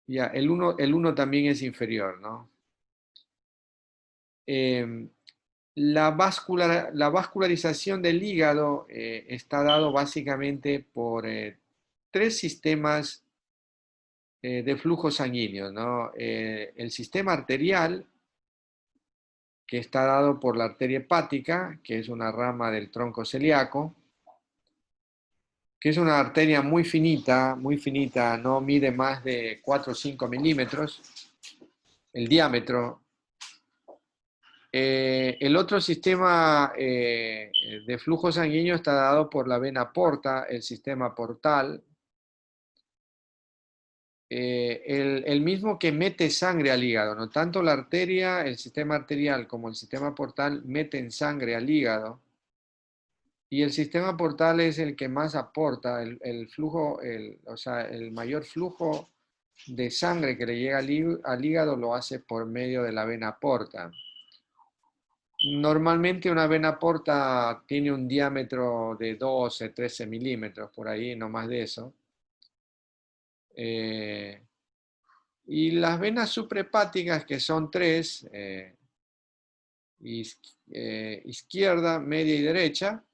S1: Ya, el 1 también es inferior, ¿no? La vascularización del hígado está dado básicamente por 3 sistemas de flujo sanguíneo, ¿no? El sistema arterial, que está dado por la arteria hepática, que es una rama del tronco celíaco, que es una arteria muy finita, no mide más de 4 o 5 milímetros, el diámetro. El otro sistema de flujo sanguíneo está dado por la vena porta, el sistema portal, el mismo que mete sangre al hígado, ¿no? Tanto la arteria, el sistema arterial, como el sistema portal meten sangre al hígado, y el sistema portal es el que más aporta el flujo, o sea, el mayor flujo de sangre que le llega al hígado lo hace por medio de la vena porta. Normalmente una vena porta tiene un diámetro de 12, 13 milímetros, por ahí, no más de eso. Y las venas suprahepáticas, que son 3, izquierda, media y derecha,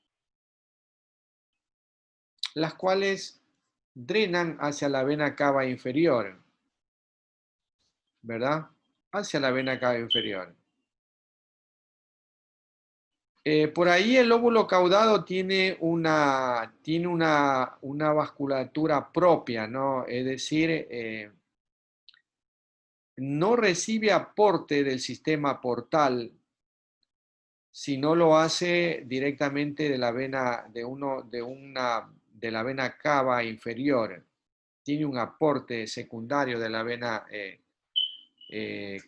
S1: las cuales drenan hacia la vena cava inferior, ¿verdad? Hacia la vena cava inferior. Por ahí el lóbulo caudado tiene una vasculatura propia, ¿no? Es decir, no recibe aporte del sistema portal, sino lo hace directamente de la vena, de la vena cava inferior. Tiene un aporte secundario de la vena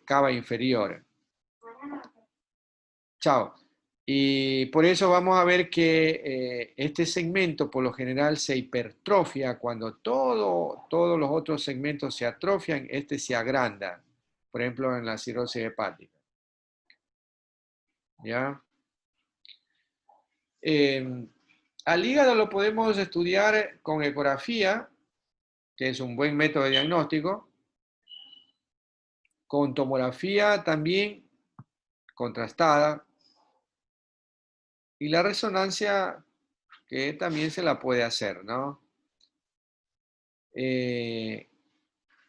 S1: cava inferior. Chao. Y por eso vamos a ver que este segmento por lo general se hipertrofia cuando todos los otros segmentos se atrofian, este se agranda, por ejemplo en la cirrosis hepática. ¿Ya? Al hígado lo podemos estudiar con ecografía, que es un buen método de diagnóstico, con tomografía también contrastada, y la resonancia que también se la puede hacer, ¿no?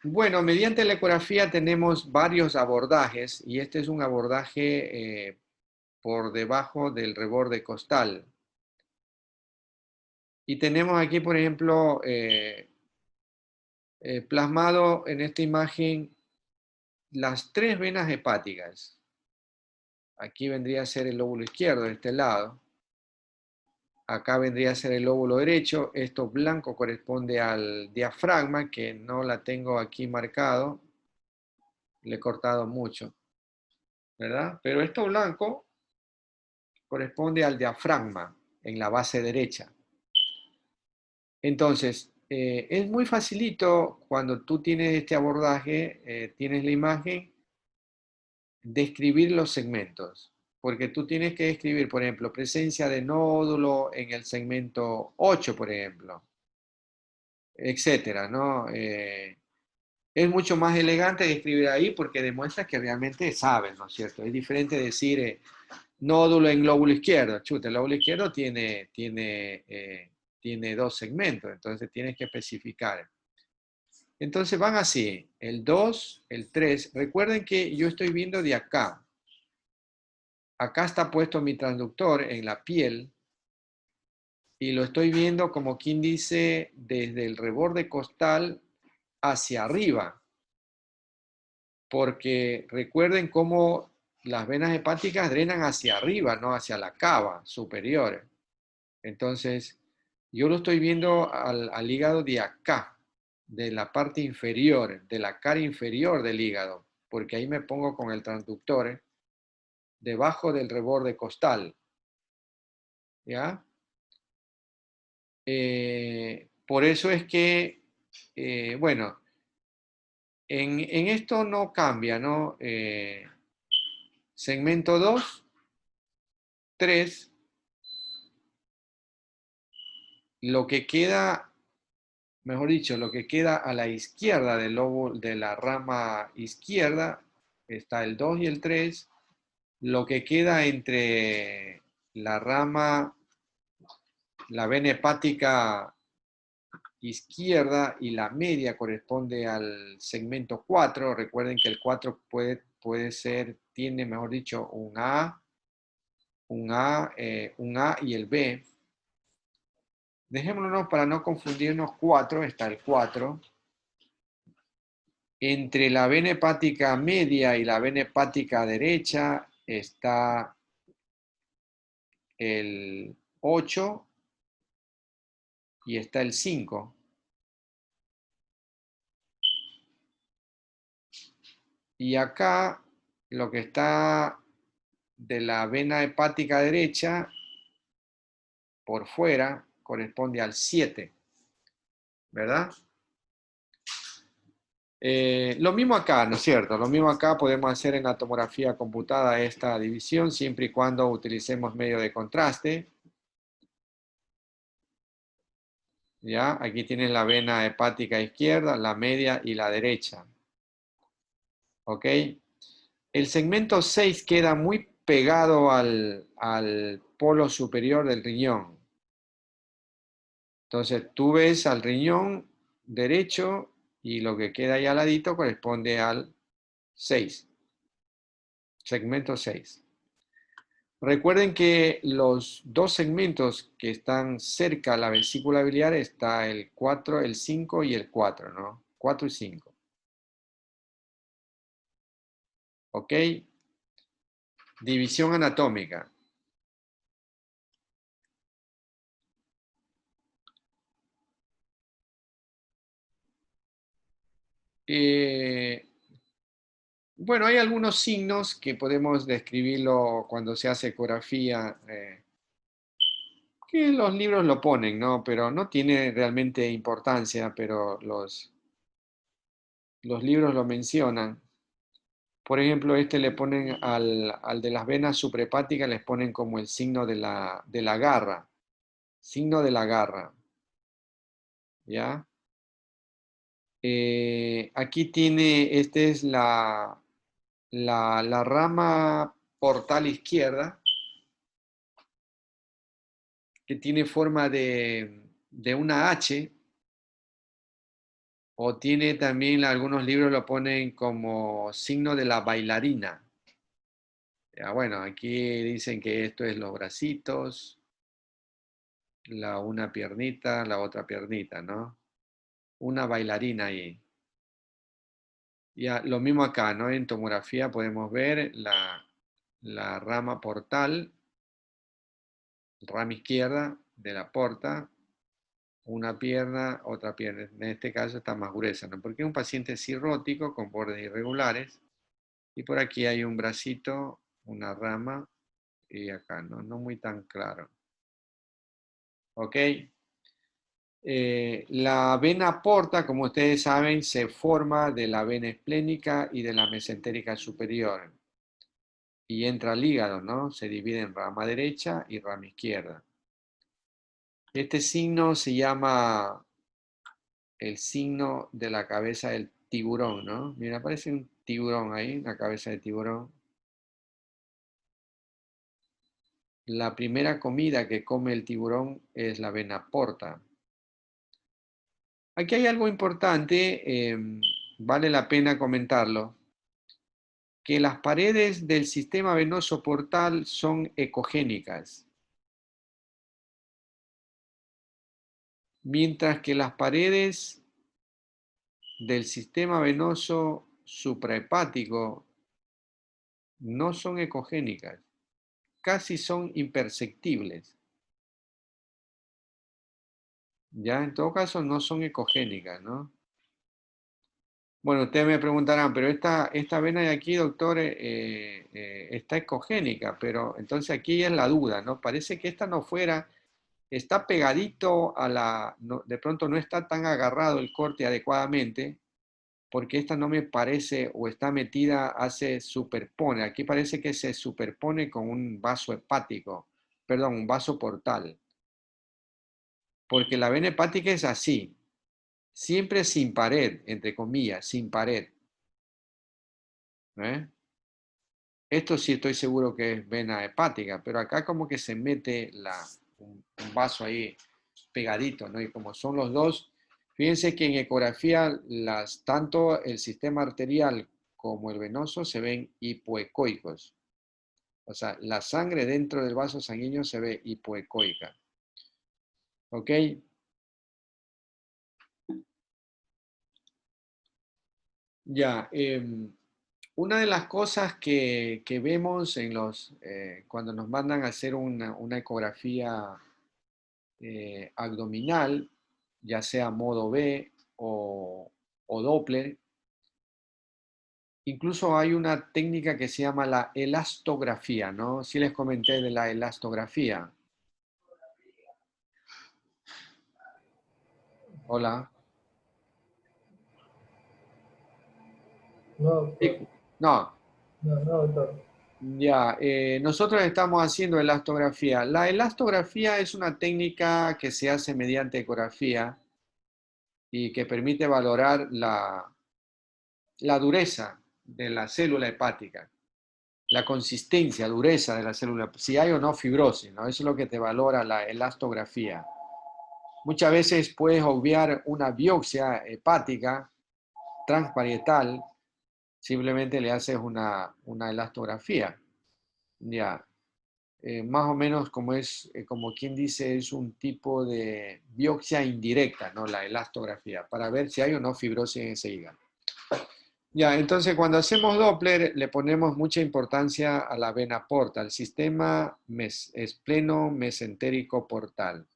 S1: Bueno, mediante la ecografía tenemos varios abordajes, y este es un abordaje por debajo del reborde costal. Y tenemos aquí, por ejemplo, plasmado en esta imagen las 3 venas hepáticas. Aquí vendría a ser el lóbulo izquierdo de este lado. Acá vendría a ser el lóbulo derecho. Esto blanco corresponde al diafragma, que no la tengo aquí marcado. Le he cortado mucho, ¿verdad? Pero esto blanco corresponde al diafragma en la base derecha. Entonces, es muy facilito cuando tú tienes este abordaje, tienes la imagen, describir los segmentos. Porque tú tienes que describir, por ejemplo, presencia de nódulo en el segmento 8, por ejemplo, etcétera, ¿no? Es mucho más elegante describir ahí porque demuestra que realmente sabes, ¿no es cierto? Es diferente decir nódulo en lóbulo izquierdo. Chuta, el lóbulo izquierdo tiene 2 segmentos, entonces tienes que especificar. Entonces van así, el 2, el 3. Recuerden que yo estoy viendo de acá. Acá está puesto mi transductor en la piel y lo estoy viendo como quien dice desde el reborde costal hacia arriba. Porque recuerden cómo las venas hepáticas drenan hacia arriba, no hacia la cava superior. Entonces, yo lo estoy viendo al hígado de acá, de la parte inferior, de la cara inferior del hígado, porque ahí me pongo con el transductor debajo del reborde costal. ¿Ya? Por eso es que, bueno, en esto no cambia, ¿no? Segmento 2, 3, lo que queda, mejor dicho, lo que queda a la izquierda del lóbulo, de la rama izquierda, está el 2 y el 3, lo que queda entre la rama, la vena hepática izquierda y la media corresponde al segmento 4. Recuerden que el 4 puede ser, tiene, mejor dicho, un A y el B. Dejémonos para no confundirnos, 4, está el 4. Entre la vena hepática media y la vena hepática derecha está el 8 y está el 5. Y acá lo que está de la vena hepática derecha por fuera corresponde al 7, ¿verdad? Lo mismo acá, ¿no es cierto? Lo mismo acá podemos hacer en la tomografía computada esta división siempre y cuando utilicemos medio de contraste. ¿Ya? Aquí tienes la vena hepática izquierda, la media y la derecha. ¿Ok? El segmento 6 queda muy pegado al polo superior del riñón. Entonces tú ves al riñón derecho y lo que queda ahí al ladito corresponde al 6. Segmento 6. Recuerden que los 2 segmentos que están cerca a la vesícula biliar está el 4, el 5 y el 4, ¿no? 4 y 5. ¿Ok? División anatómica. Bueno, hay algunos signos que podemos describirlo cuando se hace ecografía, que los libros lo ponen, ¿no? Pero no tiene realmente importancia, pero los libros lo mencionan. Por ejemplo, este le ponen al de las venas suprahepáticas, les ponen como el signo de la garra. Signo de la garra. ¿Ya? Aquí tiene, esta es la la rama portal izquierda, que tiene forma de una H, o tiene también, algunos libros lo ponen como signo de la bailarina. Ya, bueno, aquí dicen que esto es los bracitos, una piernita, la otra piernita, ¿no? Una bailarina ahí. Ya, lo mismo acá, ¿no? En tomografía podemos ver la rama portal, rama izquierda de la porta, una pierna, otra pierna. En este caso está más gruesa, ¿no? Porque es un paciente cirrótico con bordes irregulares. Y por aquí hay un bracito, una rama, y acá, ¿no? No muy tan claro. ¿Ok? La vena porta, como ustedes saben, se forma de la vena esplénica y de la mesentérica superior. Y entra al hígado, ¿no? Se divide en rama derecha y rama izquierda. Este signo se llama el signo de la cabeza del tiburón, ¿no? Mira, aparece un tiburón ahí, una cabeza de tiburón. La primera comida que come el tiburón es la vena porta. Aquí hay algo importante, vale la pena comentarlo, que las paredes del sistema venoso portal son ecogénicas, mientras que las paredes del sistema venoso suprahepático no son ecogénicas, casi son imperceptibles. Ya, en todo caso no son ecogénicas, ¿no? Bueno, ustedes me preguntarán, pero esta vena de aquí, doctor, está ecogénica, pero entonces aquí es la duda, ¿no? Parece que esta no fuera, está pegadito a de pronto no está tan agarrado el corte adecuadamente, porque esta no me parece, o está metida, superpone. Aquí parece que se superpone con un vaso hepático, perdón, un vaso portal. Porque la vena hepática es así, siempre sin pared, entre comillas, sin pared. ¿Eh? Esto sí estoy seguro que es vena hepática, pero acá como que se mete un vaso ahí pegadito, ¿no? Y como son los dos, fíjense que en ecografía tanto el sistema arterial como el venoso se ven hipoecoicos. O sea, la sangre dentro del vaso sanguíneo se ve hipoecoica. ¿Ok? Ya, una de las cosas que vemos cuando nos mandan a hacer una ecografía abdominal, ya sea modo B o Doppler, incluso hay una técnica que se llama la elastografía, ¿no? Sí les comenté de la elastografía. Hola.
S15: No, doctor.
S1: No.
S15: No, doctor.
S1: Ya, nosotros estamos haciendo elastografía. La elastografía es una técnica que se hace mediante ecografía y que permite valorar la dureza de la célula hepática, la consistencia, dureza de la célula, si hay o no fibrosis, ¿no? Eso es lo que te valora la elastografía. Muchas veces puedes obviar una biopsia hepática transparietal, simplemente le haces una elastografía. Ya. Más o menos como quien dice, es un tipo de biopsia indirecta, ¿no? La elastografía, para ver si hay o no fibrosis en ese hígado. Ya, entonces cuando hacemos Doppler le ponemos mucha importancia a la vena porta, al sistema espleno mesentérico portal.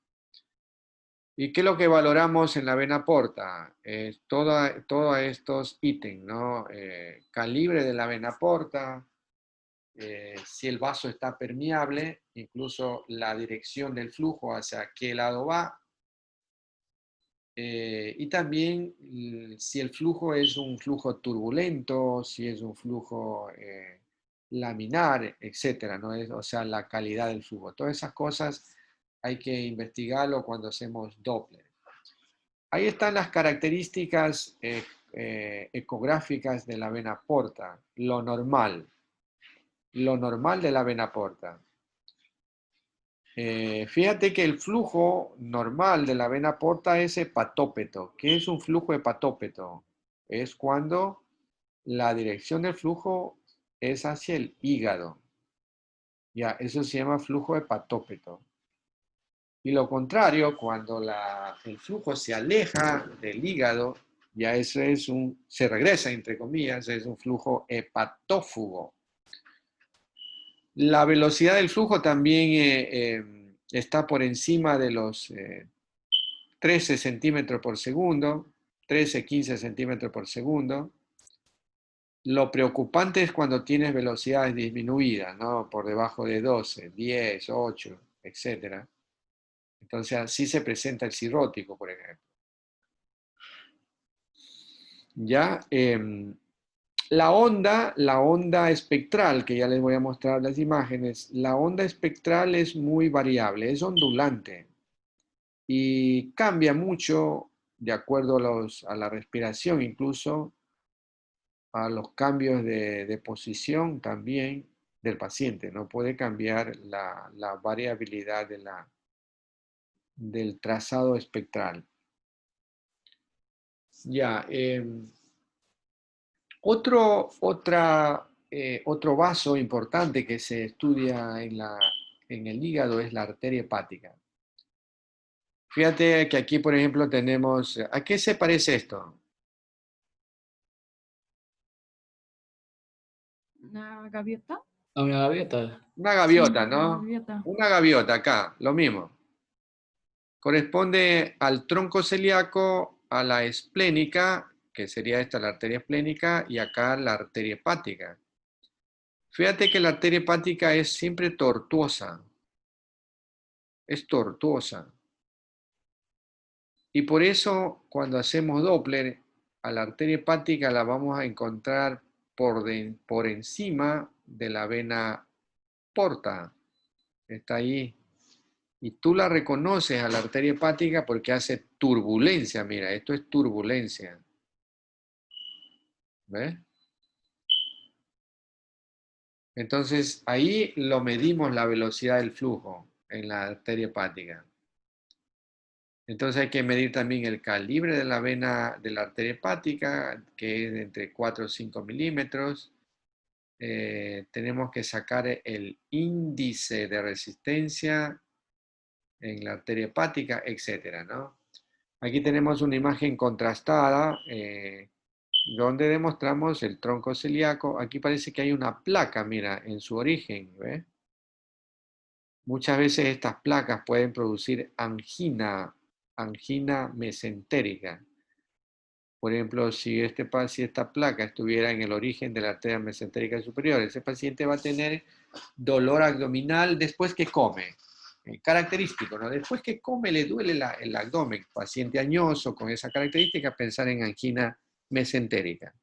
S1: ¿Y qué es lo que valoramos en la vena porta? Todos estos ítems, ¿no? Calibre de la vena porta, si el vaso está permeable, incluso la dirección del flujo hacia qué lado va, y también si el flujo es un flujo turbulento, si es un flujo laminar, etcétera, ¿no? O sea, la calidad del flujo. Todas esas cosas hay que investigarlo cuando hacemos Doppler. Ahí están las características ecográficas de la vena porta, lo normal de la vena porta. Fíjate que el flujo normal de la vena porta es hepatópeto. ¿Qué es un flujo hepatópeto? Es cuando la dirección del flujo es hacia el hígado. Ya, eso se llama flujo hepatópeto. Y lo contrario, cuando el flujo se aleja del hígado, ya eso es se regresa, entre comillas, es un flujo hepatófugo. La velocidad del flujo también está por encima de los 13 centímetros por segundo, 13, 15 centímetros por segundo. Lo preocupante es cuando tienes velocidades disminuidas, ¿no? Por debajo de 12, 10, 8, etc. Entonces así se presenta el cirrótico, por ejemplo. Ya, la onda espectral, que ya les voy a mostrar las imágenes, la onda espectral es muy variable, es ondulante y cambia mucho de acuerdo a la respiración, incluso a los cambios de posición también del paciente. No puede cambiar la variabilidad del trazado espectral. Ya, otro vaso importante que se estudia en el hígado es la arteria hepática. Fíjate que aquí, por ejemplo, tenemos... ¿A qué se parece esto?
S8: ¿Una gaviota?
S12: Una gaviota.
S1: Una gaviota,
S8: Sí,
S1: ¿no?
S8: una gaviota.
S1: Una gaviota acá, lo mismo. Corresponde al tronco celíaco, a la esplénica, que sería esta la arteria esplénica, y acá la arteria hepática. Fíjate que la arteria hepática es siempre tortuosa. Es tortuosa. Y por eso, cuando hacemos Doppler, a la arteria hepática la vamos a encontrar por encima de la vena porta. Está ahí. Y tú la reconoces a la arteria hepática porque hace turbulencia. Mira, esto es turbulencia. ¿Ves? Entonces, ahí lo medimos la velocidad del flujo en la arteria hepática. Entonces hay que medir también el calibre de la vena de la arteria hepática, que es de entre 4 o 5 milímetros. Tenemos que sacar el índice de resistencia en la arteria hepática, etc., ¿no? Aquí tenemos una imagen contrastada donde demostramos el tronco celíaco. Aquí parece que hay una placa, mira, en su origen, ¿ves? Muchas veces estas placas pueden producir angina mesentérica. Por ejemplo, si esta placa estuviera en el origen de la arteria mesentérica superior, ese paciente va a tener dolor abdominal después que come. Característico, ¿no? Después que come le duele el abdomen. Paciente añoso con esa característica, pensar en angina mesentérica.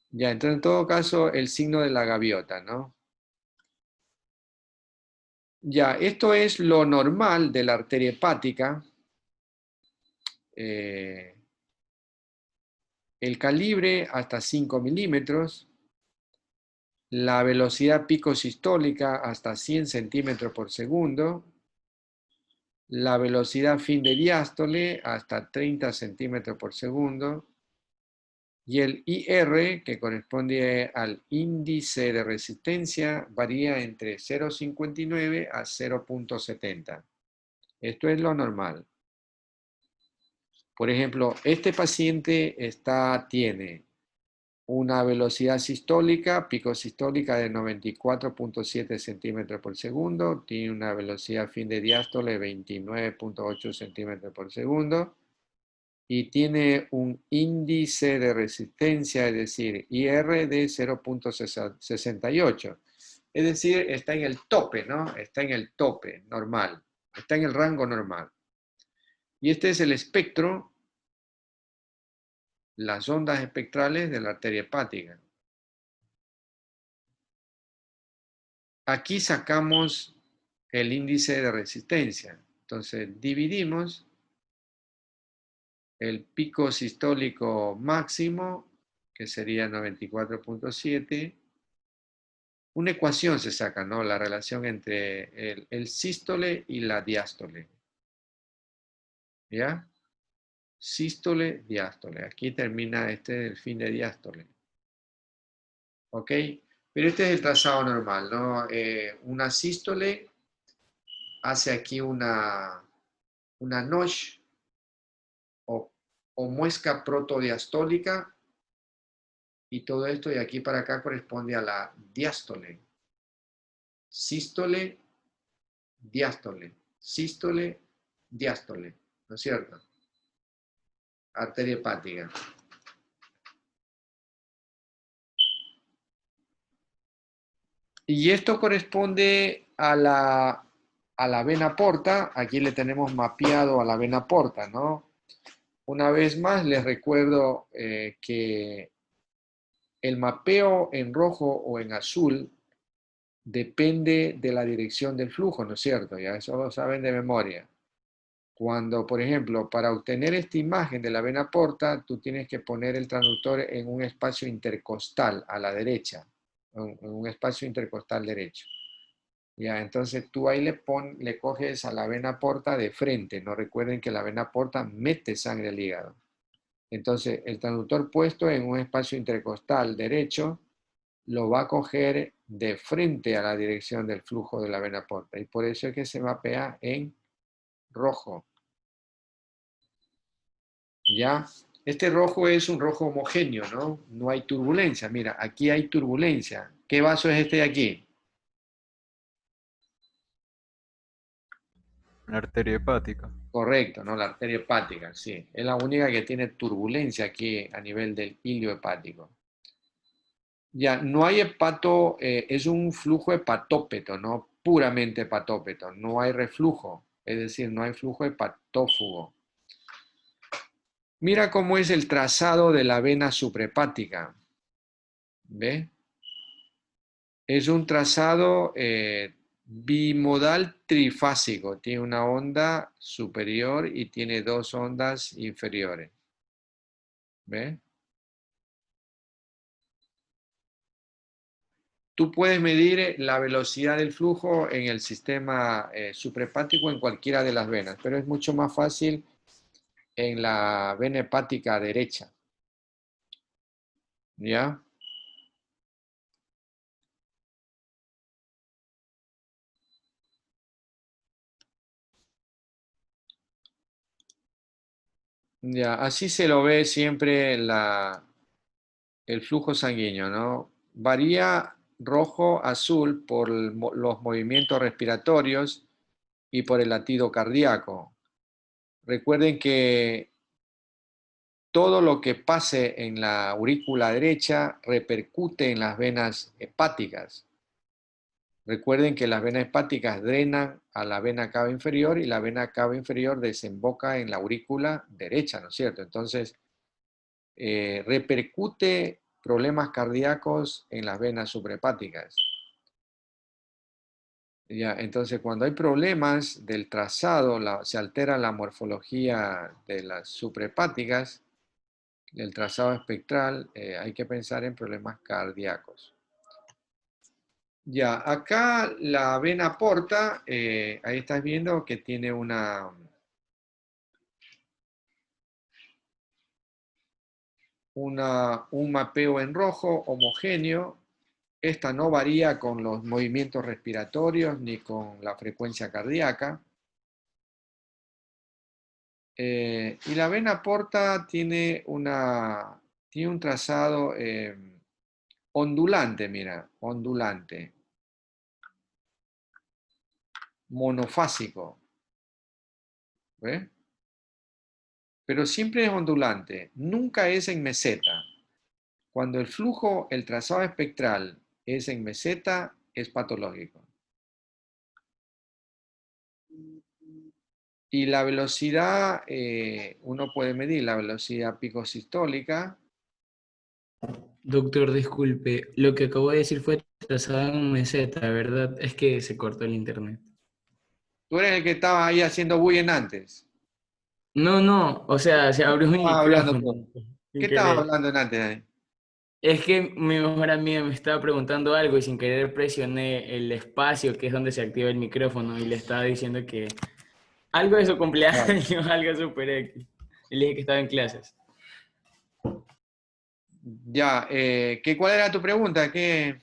S1: Ya, entonces en todo caso el signo de la gaviota, ¿no? Ya, esto es lo normal de la arteria hepática. El calibre hasta 5 milímetros. La velocidad pico sistólica hasta 100 centímetros por segundo. La velocidad fin de diástole hasta 30 centímetros por segundo. Y el IR, que corresponde al índice de resistencia, varía entre 0,59 a 0,70. Esto es lo normal. Por ejemplo, este paciente tiene una velocidad sistólica, pico sistólica de 94.7 centímetros por segundo, tiene una velocidad fin de diástole de 29.8 centímetros por segundo y tiene un índice de resistencia, es decir, IR de 0.68. Es decir, está en el tope, ¿no? Está en el tope normal, está en el rango normal. Y este es el espectro, las ondas espectrales de la arteria hepática. Aquí sacamos el índice de resistencia. Entonces dividimos el pico sistólico máximo, que sería 94.7. Una ecuación se saca, ¿no? La relación entre el sístole y la diástole. ¿Ya? Sístole, diástole. Aquí termina el fin de diástole. ¿Ok? Pero este es el trazado normal, ¿no? Una sístole hace aquí una notch o muesca protodiastólica, y todo esto de aquí para acá corresponde a la diástole. Sístole, diástole. Sístole, diástole. ¿No es cierto? Arteria hepática. Y esto corresponde a la vena porta. Aquí le tenemos mapeado a la vena porta, ¿no? Una vez más les recuerdo que el mapeo en rojo o en azul depende de la dirección del flujo, ¿no es cierto? Ya eso lo saben de memoria. Cuando, por ejemplo, para obtener esta imagen de la vena porta, tú tienes que poner el transductor en un espacio intercostal a la derecha, en un espacio intercostal derecho. Ya, entonces tú ahí le coges a la vena porta de frente, ¿no? Recuerden que la vena porta mete sangre al hígado. Entonces, el transductor puesto en un espacio intercostal derecho lo va a coger de frente a la dirección del flujo de la vena porta. Y por eso es que se mapea en rojo. ¿Ya? Este rojo es un rojo homogéneo, ¿no? No hay turbulencia. Mira, aquí hay turbulencia. ¿Qué vaso es este de aquí?
S11: Una arteria hepática.
S1: Correcto, ¿no? La arteria hepática, sí. Es la única que tiene turbulencia aquí a nivel del hilio hepático. Ya, no hay hepato, es un flujo hepatópeto, ¿no? Puramente hepatópeto. No hay reflujo, es decir, no hay flujo hepatófugo. Mira cómo es el trazado de la vena suprahepática. ¿Ve? Es un trazado bimodal trifásico. Tiene una onda superior y tiene dos ondas inferiores. ¿Ve? Tú puedes medir la velocidad del flujo en el sistema suprahepático en cualquiera de las venas, pero es mucho más fácil en la vena hepática derecha. ¿Ya? Ya, así se lo ve siempre el flujo sanguíneo, ¿no? Varía rojo-azul por los movimientos respiratorios y por el latido cardíaco. Recuerden que todo lo que pase en la aurícula derecha repercute en las venas hepáticas. Recuerden que las venas hepáticas drenan a la vena cava inferior y la vena cava inferior desemboca en la aurícula derecha, ¿no es cierto? Entonces, repercute problemas cardíacos en las venas suprahepáticas. Ya, entonces, cuando hay problemas del trazado, se altera la morfología de las suprahepáticas, el trazado espectral, hay que pensar en problemas cardíacos. Ya, acá la vena porta, ahí estás viendo que tiene un mapeo en rojo homogéneo. Esta no varía con los movimientos respiratorios ni con la frecuencia cardíaca. Y la vena porta tiene un trazado ondulante, mira, ondulante, monofásico. ¿Ve? Pero siempre es ondulante, nunca es en meseta. Cuando el flujo, el trazado espectral es en meseta, es patológico. Y la velocidad, uno puede medir la velocidad picosistólica.
S12: Doctor, disculpe, lo que acabo de decir fue trazado en meseta, ¿verdad? Es que se cortó el internet.
S1: Tú eres el que estaba ahí haciendo bullying antes.
S12: No, o sea, se abrió mi
S1: Estabas hablando
S12: micrófono
S1: tú. ¿Qué
S12: sin
S1: estabas
S12: querer.
S1: hablando antes ahí?
S12: Es que mi mejor amiga me estaba preguntando algo y sin querer presioné el espacio que es donde se activa el micrófono y le estaba diciendo que algo de su
S1: Vale.
S12: cumpleaños, algo super X. Y le dije que estaba en clases.
S1: Ya, ¿cuál era tu pregunta?
S12: Que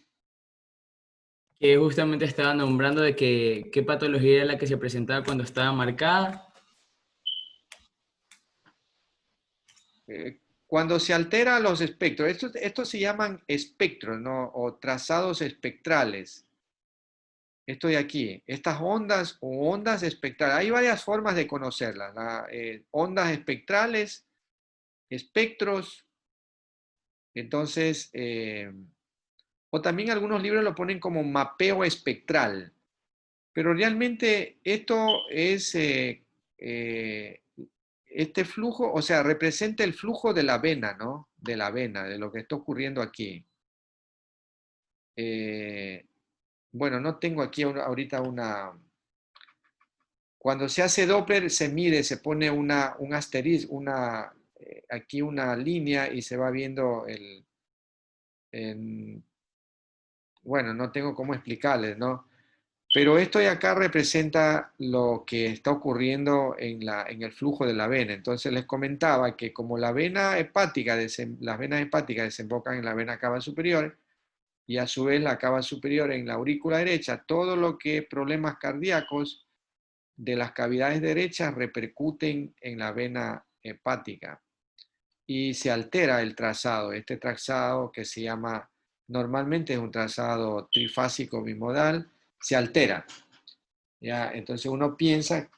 S12: justamente estaba nombrando de que qué patología era la que se presentaba cuando estaba marcada.
S1: Cuando se alteran los espectros, estos se llaman espectros, ¿no? O trazados espectrales. Esto de aquí, estas ondas o ondas espectrales. Hay varias formas de conocerlas. Ondas espectrales, espectros. Entonces, o también algunos libros lo ponen como mapeo espectral. Pero realmente esto es, este flujo, o sea, representa el flujo de la vena, ¿no? De la vena, de lo que está ocurriendo aquí. Bueno, no tengo aquí ahorita una... Cuando se hace Doppler, se mide, se pone un asterisco, aquí una línea y se va viendo bueno, no tengo cómo explicarles, ¿no? Pero esto de acá representa lo que está ocurriendo en el flujo de la vena. Entonces les comentaba que como las venas hepáticas desembocan en la vena cava superior y a su vez la cava superior en la aurícula derecha, todo lo que problemas cardíacos de las cavidades derechas repercuten en la vena hepática y se altera el trazado. Este trazado que se llama, normalmente es un trazado trifásico bimodal, se altera. ¿Ya? Entonces uno piensa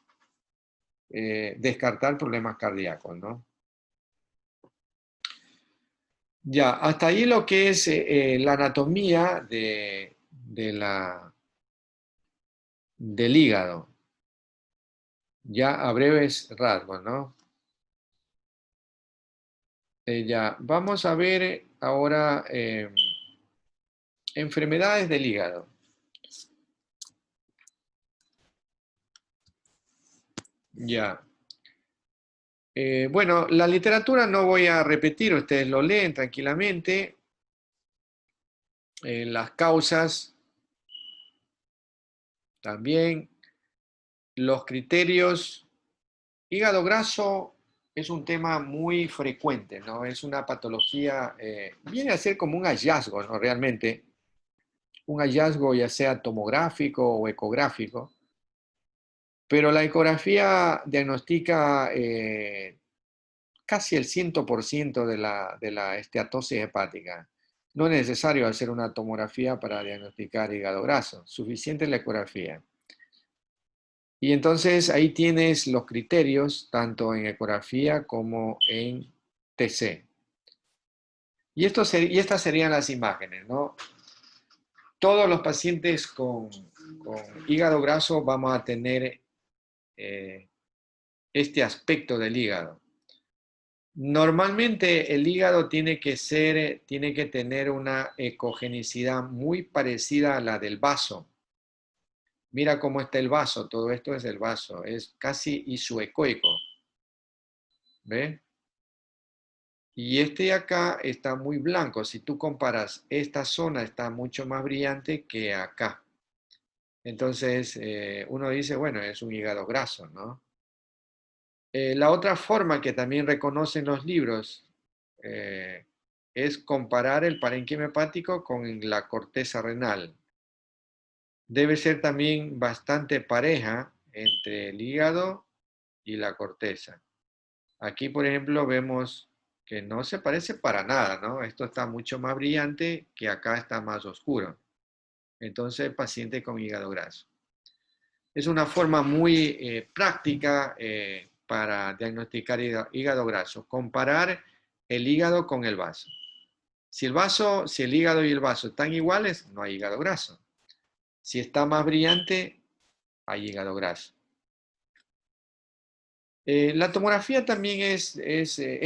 S1: descartar problemas cardíacos, ¿no? Ya, hasta ahí lo que es la anatomía del hígado. Ya a breves rasgos, ¿no? Ya, vamos a ver ahora enfermedades del hígado. Ya. Bueno, la literatura no voy a repetir, ustedes lo leen tranquilamente. Las causas también, los criterios. Hígado graso es un tema muy frecuente, ¿no? Es una patología, viene a ser como un hallazgo, ¿no? Realmente, un hallazgo ya sea tomográfico o ecográfico, pero la ecografía diagnostica casi el 100% de la esteatosis hepática. No es necesario hacer una tomografía para diagnosticar hígado graso, suficiente la ecografía. Y entonces ahí tienes los criterios, tanto en ecografía como en TC. Y estas serían las imágenes, ¿no? Todos los pacientes con hígado graso vamos a tener este aspecto del hígado. Normalmente el hígado tiene que tener una ecogenicidad muy parecida a la del vaso. Mira cómo está el vaso, todo esto es el vaso, es casi isoecoico. ¿Ve? Y este de acá está muy blanco. Si tú comparas, esta zona está mucho más brillante que acá. Entonces, uno dice, bueno, es un hígado graso, ¿no? La otra forma que también reconocen los libros es comparar el parénquima hepático con la corteza renal. Debe ser también bastante pareja entre el hígado y la corteza. Aquí, por ejemplo, vemos que no se parece para nada, ¿no? Esto está mucho más brillante que acá está más oscuro. Entonces, paciente con hígado graso. Es una forma muy práctica para diagnosticar hígado graso. Comparar el hígado con el vaso. Si el hígado y el vaso están iguales, no hay hígado graso. Si está más brillante, hay hígado graso. La tomografía también es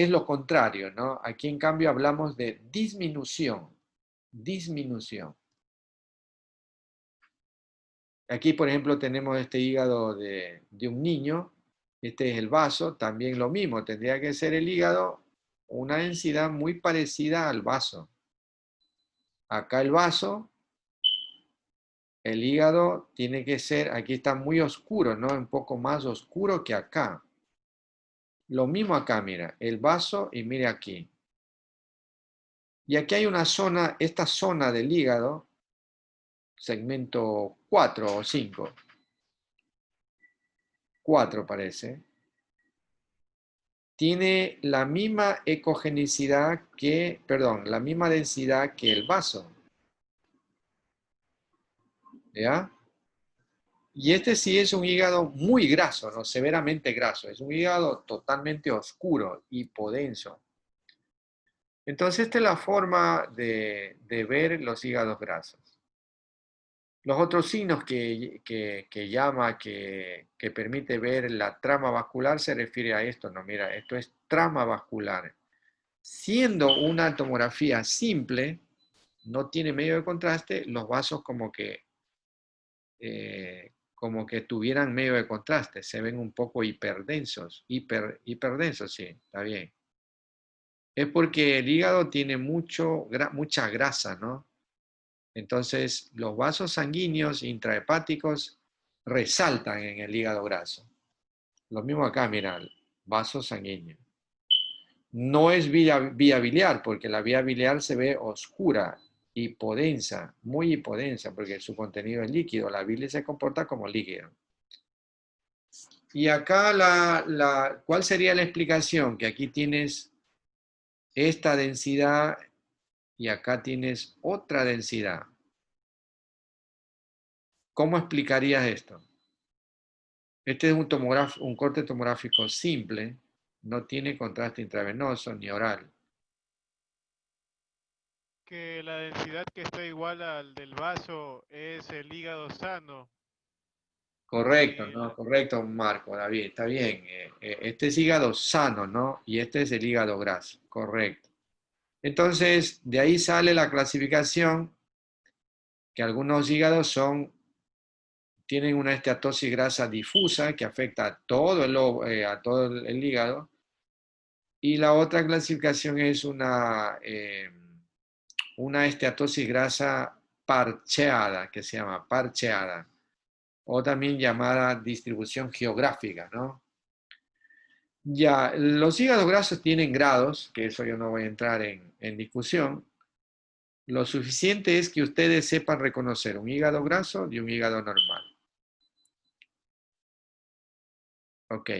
S1: lo contrario, ¿no? Aquí en cambio hablamos de disminución. Disminución. Aquí, por ejemplo, tenemos este hígado de un niño Este es el vaso, también lo mismo, tendría que ser el hígado una densidad muy parecida al vaso. Acá el vaso, el hígado tiene que ser, aquí está muy oscuro, ¿no? Un poco más oscuro que acá. Lo mismo acá, mira, el vaso y mire aquí. Y aquí hay una zona, esta zona del hígado, segmento 4 o 5. 4 parece. Tiene la misma ecogenicidad que, perdón, la misma densidad que el vaso. ¿Ya? Y este sí es un hígado muy graso, ¿no? Severamente graso. Es un hígado totalmente oscuro, hipodenso. Entonces, esta es la forma de ver los hígados grasos. Los otros signos que permite ver la trama vascular se refiere a esto. No, mira, esto es trama vascular. Siendo una tomografía simple, no tiene medio de contraste, los vasos como que tuvieran medio de contraste, se ven un poco hiperdensos, hiperdensos, sí, está bien. Es porque el hígado tiene mucha grasa, ¿no? Entonces, los vasos sanguíneos intrahepáticos resaltan en el hígado graso. Lo mismo acá, mira, vasos sanguíneos. No es vía biliar, porque la vía biliar se ve oscura, hipodensa, muy hipodensa, porque su contenido es líquido. La bilis se comporta como líquido. Y acá, ¿cuál sería la explicación? Que aquí tienes esta densidad y acá tienes otra densidad. ¿Cómo explicarías esto? Este es un corte tomográfico simple, no tiene contraste intravenoso ni oral.
S9: Que la densidad que está igual al del vaso es el hígado sano.
S1: Correcto, ¿no? Correcto, Marco, David, está bien. Este es hígado sano, ¿no? Y este es el hígado graso, correcto. Entonces, de ahí sale la clasificación que algunos hígados tienen una esteatosis grasa difusa que afecta a todo el hígado. Y la otra clasificación es una esteatosis grasa parcheada, que se llama parcheada, o también llamada distribución geográfica, ¿no? Ya, los hígados grasos tienen grados, que eso yo no voy a entrar en discusión. Lo suficiente es que ustedes sepan reconocer un hígado graso de un hígado normal. Ok.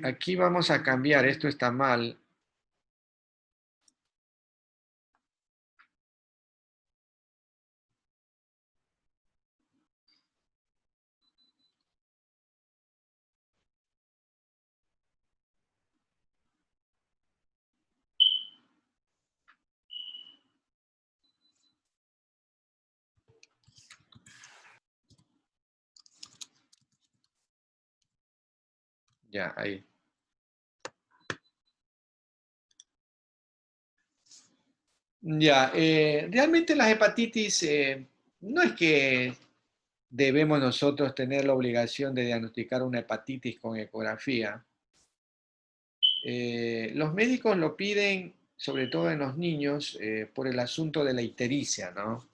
S1: Aquí vamos a cambiar, esto está mal. Ya, ahí. Ya, realmente las hepatitis no es que debemos nosotros tener la obligación de diagnosticar una hepatitis con ecografía. Los médicos lo piden, sobre todo en los niños, por el asunto de la ictericia, ¿no?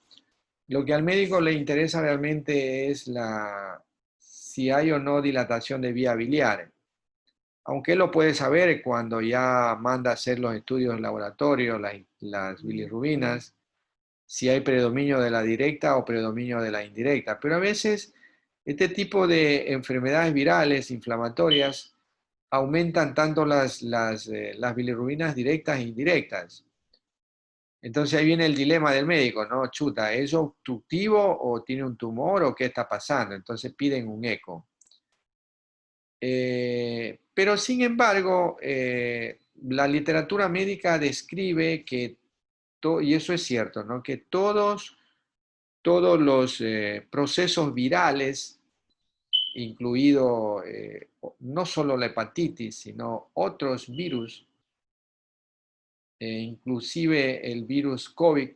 S1: Lo que al médico le interesa realmente es si hay o no dilatación de vía biliar. Aunque él lo puede saber cuando ya manda a hacer los estudios en laboratorio, las bilirrubinas, si hay predominio de la directa o predominio de la indirecta. Pero a veces este tipo de enfermedades virales inflamatorias aumentan tanto las bilirrubinas directas e indirectas. Entonces ahí viene el dilema del médico, ¿no? Chuta, ¿es obstructivo o tiene un tumor o qué está pasando? Entonces piden un eco. Pero sin embargo, la literatura médica describe que, y eso es cierto, ¿no? Que todos los procesos virales, incluido no solo la hepatitis, sino otros virus, inclusive el virus COVID,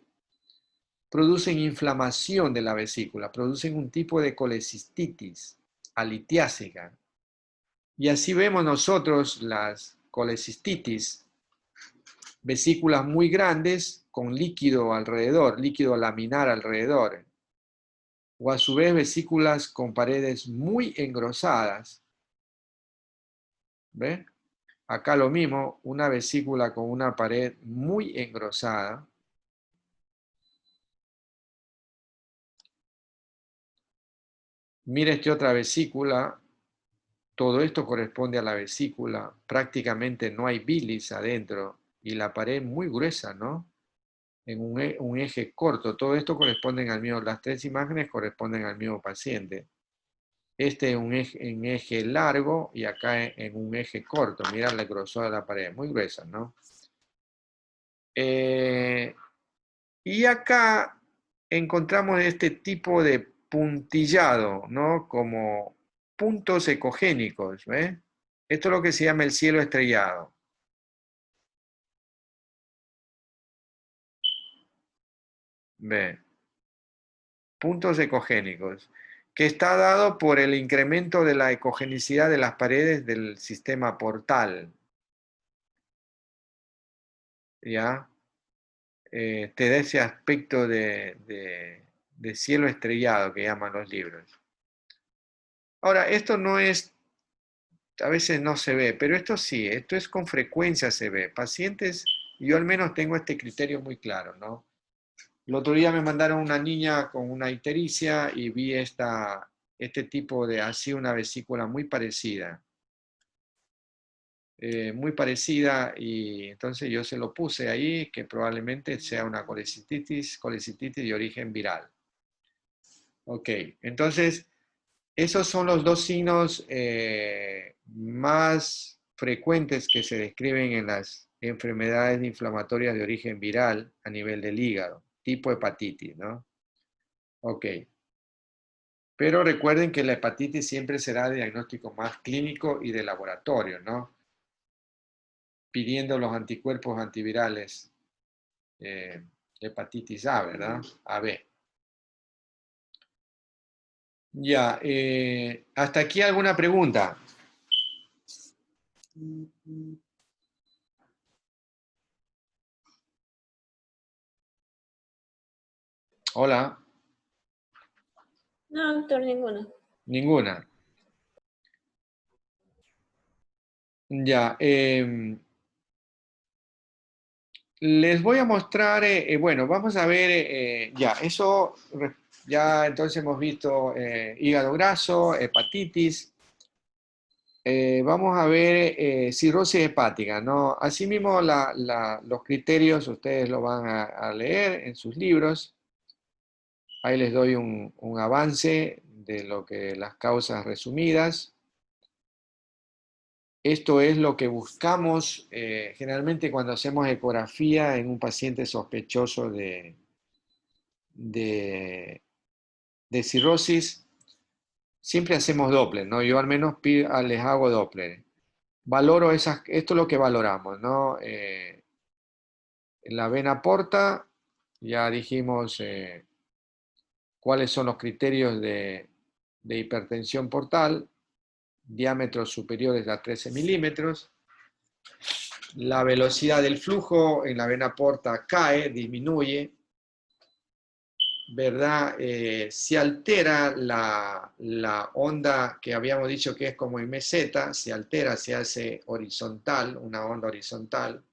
S1: producen inflamación de la vesícula, producen un tipo de colecistitis alitiásica. Y así vemos nosotros las colecistitis, vesículas muy grandes con líquido alrededor, líquido laminar alrededor, o a su vez vesículas con paredes muy engrosadas. ¿Ve? Acá lo mismo, una vesícula con una pared muy engrosada. Mira esta otra vesícula. Todo esto corresponde a la vesícula. Prácticamente no hay bilis adentro y la pared muy gruesa, ¿no? En un eje corto. Todo esto corresponde al mismo, las tres imágenes corresponden al mismo paciente. Este es un eje largo y acá en un eje corto. Mira el grosor de la pared, muy gruesa, ¿no? Y acá encontramos este tipo de puntillado, ¿no? Como puntos ecogénicos, ¿ves? Esto es lo que se llama el cielo estrellado. ¿Ve? Puntos ecogénicos, que está dado por el incremento de la ecogenicidad de las paredes del sistema portal. ¿Ya? Te da ese aspecto de cielo estrellado que llaman los libros. Ahora, esto no es, a veces no se ve, pero esto sí, esto es con frecuencia se ve. Pacientes, yo al menos tengo este criterio muy claro, ¿no? El otro día me mandaron una niña con una ictericia y vi este tipo de, así una vesícula muy parecida. Muy parecida, y entonces yo se lo puse ahí, que probablemente sea una colecistitis de origen viral. Ok, entonces esos son los dos signos más frecuentes que se describen en las enfermedades inflamatorias de origen viral a nivel del hígado, tipo hepatitis, ¿no? Ok. Pero recuerden que la hepatitis siempre será diagnóstico más clínico y de laboratorio, ¿no? Pidiendo los anticuerpos antivirales, hepatitis A, ¿verdad? AB. Ya, ¿hasta aquí alguna pregunta? Hola.
S16: No, doctor, ninguna.
S1: Ninguna. Ya, les voy a mostrar, bueno, vamos a ver, ya, eso, ya entonces hemos visto hígado graso, hepatitis. Vamos a ver cirrosis hepática, ¿no? Asimismo, los criterios ustedes lo van a leer en sus libros. Ahí les doy un avance de lo que las causas resumidas. Esto es lo que buscamos generalmente cuando hacemos ecografía en un paciente sospechoso de cirrosis. Siempre hacemos Doppler, ¿no? Yo al menos les hago Doppler. Valoro esto es lo que valoramos, ¿no? La vena porta, ya dijimos cuáles son los criterios de hipertensión portal, diámetros superiores a 13 milímetros. La velocidad del flujo en la vena porta cae, disminuye, ¿verdad? Se altera la onda que habíamos dicho que es como en meseta, se altera, se hace horizontal, una onda horizontal.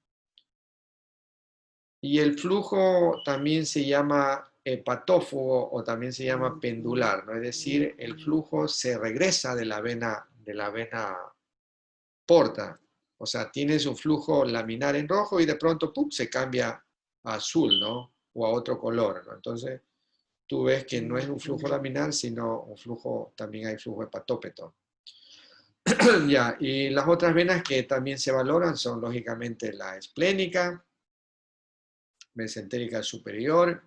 S1: Y el flujo también se llama hepatófugo o también se llama pendular, ¿no? Es decir, el flujo se regresa de la vena porta. O sea, tiene su flujo laminar en rojo y de pronto ¡pum!, se cambia a azul, ¿no? O a otro color, ¿no? Entonces, tú ves que no es un flujo laminar, sino un flujo, también hay flujo hepatópeto. Ya, y las otras venas que también se valoran son lógicamente la esplénica, mesentérica superior.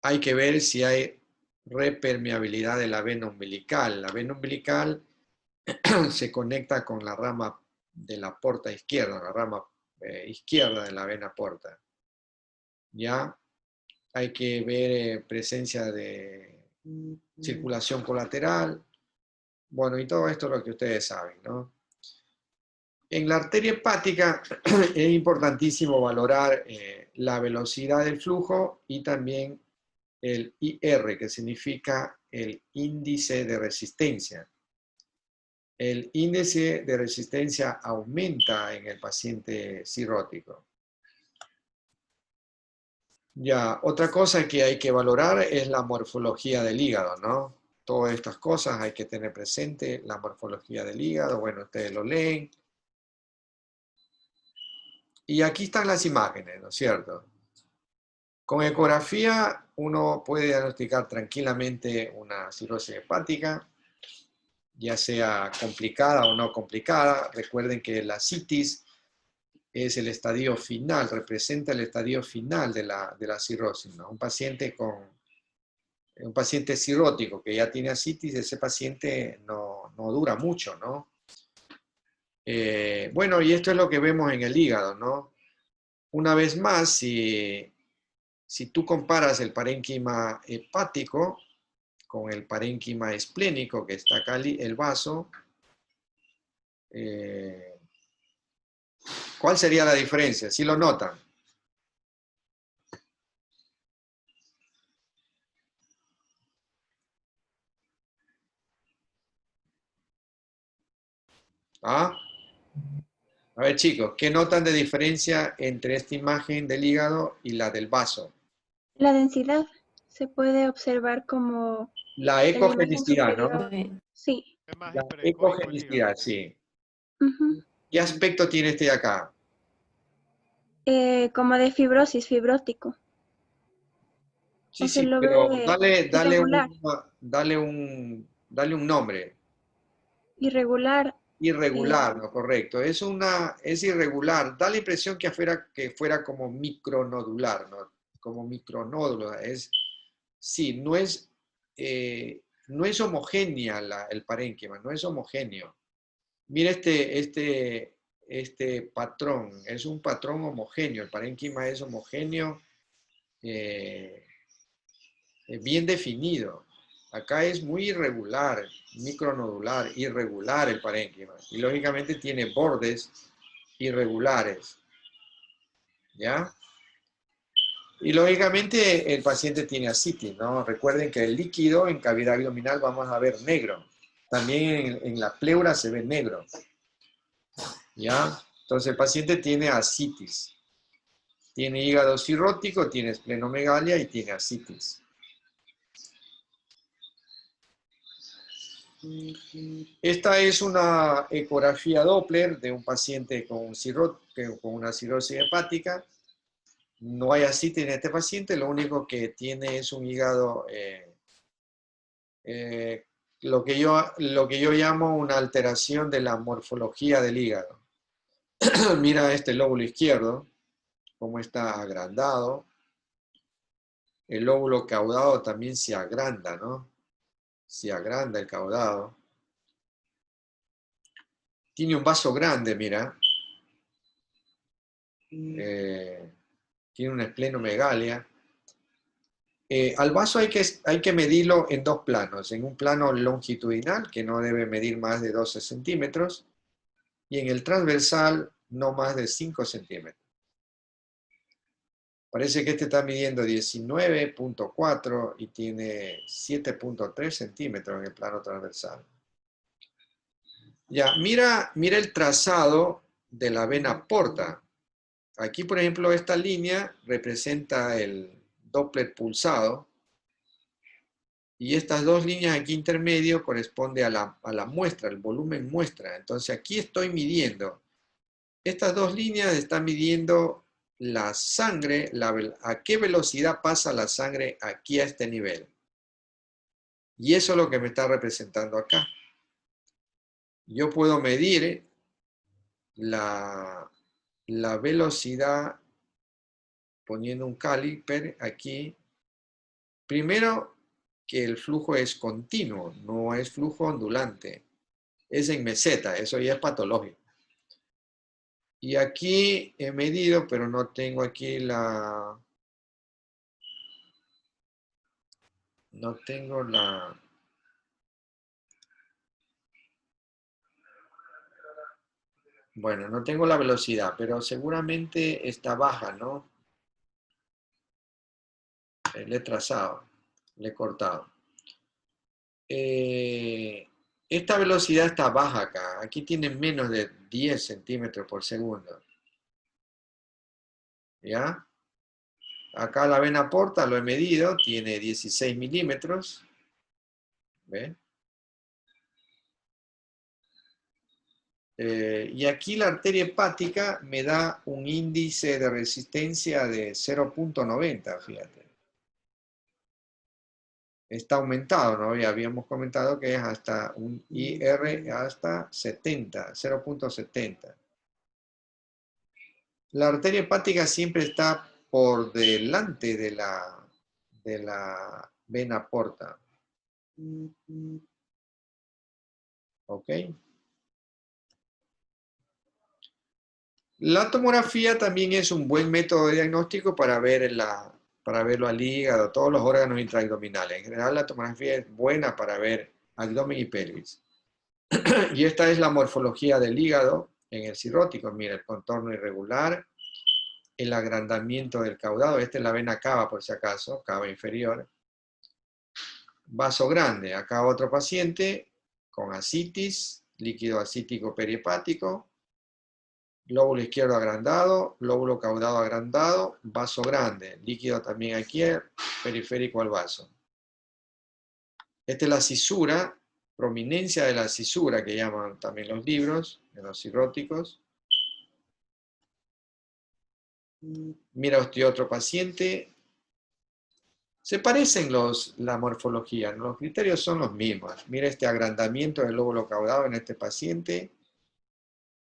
S1: Hay que ver si hay repermeabilidad de la vena umbilical. La vena umbilical se conecta con la rama de la porta izquierda, la rama izquierda de la vena porta. ¿Ya? hay que ver presencia de circulación colateral, bueno, y todo esto es lo que ustedes saben, ¿no? En la arteria hepática es importantísimo valorar la velocidad del flujo y también el IR, que significa el índice de resistencia. El índice de resistencia aumenta en el paciente cirrótico. Ya, otra cosa que hay que valorar es la morfología del hígado, ¿no? Todas estas cosas hay que tener presente, la morfología del hígado, bueno, ustedes lo leen. Y aquí están las imágenes, ¿no es cierto? Con ecografía uno puede diagnosticar tranquilamente una cirrosis hepática, ya sea complicada o no complicada. Recuerden que la citis es el estadio final, representa el estadio final de la cirrosis, ¿no? Un paciente cirrótico que ya tiene ascitis, ese paciente no dura mucho, ¿no? Bueno, y esto es lo que vemos en el hígado, ¿no? Una vez más, si tú comparas el parénquima hepático con el parénquima esplénico, que está acá el vaso, ¿cuál sería la diferencia? ¿Sí lo notan? ¿Ah? A ver, chicos, ¿qué notan de diferencia entre esta imagen del hígado y la del vaso?
S6: La densidad se puede observar como
S1: La
S6: en la imagen
S1: ecogenicidad, ¿no?
S6: superior. Sí.
S1: La ecogenicidad, sí.
S6: Ujú.
S1: ¿Qué aspecto tiene este de acá?
S6: Como de fibrosis, fibrótico.
S1: Sí,
S6: O se
S1: sí,
S6: lo
S1: pero
S6: ve
S1: dale
S6: irregular.
S1: un nombre.
S6: Irregular.
S1: Irregular, ¿no? Correcto. Es irregular. Da la impresión que fuera como micronodular, ¿no? Como micronódulo. Sí, no es homogénea el parénquima, no es homogéneo. Mira este patrón, es un patrón homogéneo. El parénquima es homogéneo, bien definido. Acá es muy irregular, micronodular, irregular el parénquima. Y lógicamente tiene bordes irregulares. ¿Ya? Y lógicamente el paciente tiene ascitis, ¿no? Recuerden que el líquido en cavidad abdominal vamos a ver negro. También en la pleura se ve negro. ¿Ya? Entonces el paciente tiene ascitis. Tiene hígado cirrótico, tiene esplenomegalia y tiene ascitis. Esta es una ecografía Doppler de un paciente con una cirrosis hepática. No hay ascitis en este paciente, lo único que tiene es un hígado, lo que yo llamo una alteración de la morfología del hígado. Mira este lóbulo izquierdo, cómo está agrandado. El lóbulo caudado también se agranda, ¿no? Se agranda el caudado. Tiene un vaso grande, mira. Tiene una esplenomegalia. Al vaso hay que medirlo en dos planos. En un plano longitudinal, que no debe medir más de 12 centímetros, y en el transversal, no más de 5 centímetros. Parece que este está midiendo 19.4 y tiene 7.3 centímetros en el plano transversal. Ya, mira el trazado de la vena porta. Aquí, por ejemplo, esta línea representa el Doppler pulsado y estas dos líneas aquí intermedio corresponde a la muestra, el volumen muestra. Entonces aquí estoy midiendo. Estas dos líneas están midiendo la sangre, a qué velocidad pasa la sangre aquí a este nivel. Y eso es lo que me está representando acá. Yo puedo medir la velocidad poniendo un caliper aquí. Primero, que el flujo es continuo, no es flujo ondulante. Es en meseta, eso ya es patológico. Y aquí he medido, pero no tengo aquí No tengo la... Bueno, no tengo la velocidad, pero seguramente está baja, ¿no? Le he trazado, le he cortado. Esta velocidad está baja acá. Aquí tiene menos de 10 centímetros por segundo. ¿Ya? Acá la vena porta, lo he medido, tiene 16 milímetros. ¿Ve? Y aquí la arteria hepática me da un índice de resistencia de 0.90, fíjate. Está aumentado, ¿no? Ya habíamos comentado que es hasta un IR hasta 70, 0.70. La arteria hepática siempre está por delante de la vena porta. ¿Ok? La tomografía también es un buen método de diagnóstico para verlo al hígado, todos los órganos intraabdominales. En general, la tomografía es buena para ver abdomen y pelvis. Y esta es la morfología del hígado en el cirrótico. Mira, el contorno irregular, el agrandamiento del caudado. Esta es la vena cava, por si acaso, cava inferior. Vaso grande. Acá otro paciente con ascitis, líquido ascítico perihepático. Lóbulo izquierdo agrandado, lóbulo caudado agrandado, vaso grande, líquido también aquí, periférico al vaso. Esta es la cisura, prominencia de la cisura, que llaman también los libros, de los cirróticos. Mira usted otro paciente. Se parecen la morfología, ¿no? Los criterios son los mismos. Mira este agrandamiento del lóbulo caudado en este paciente.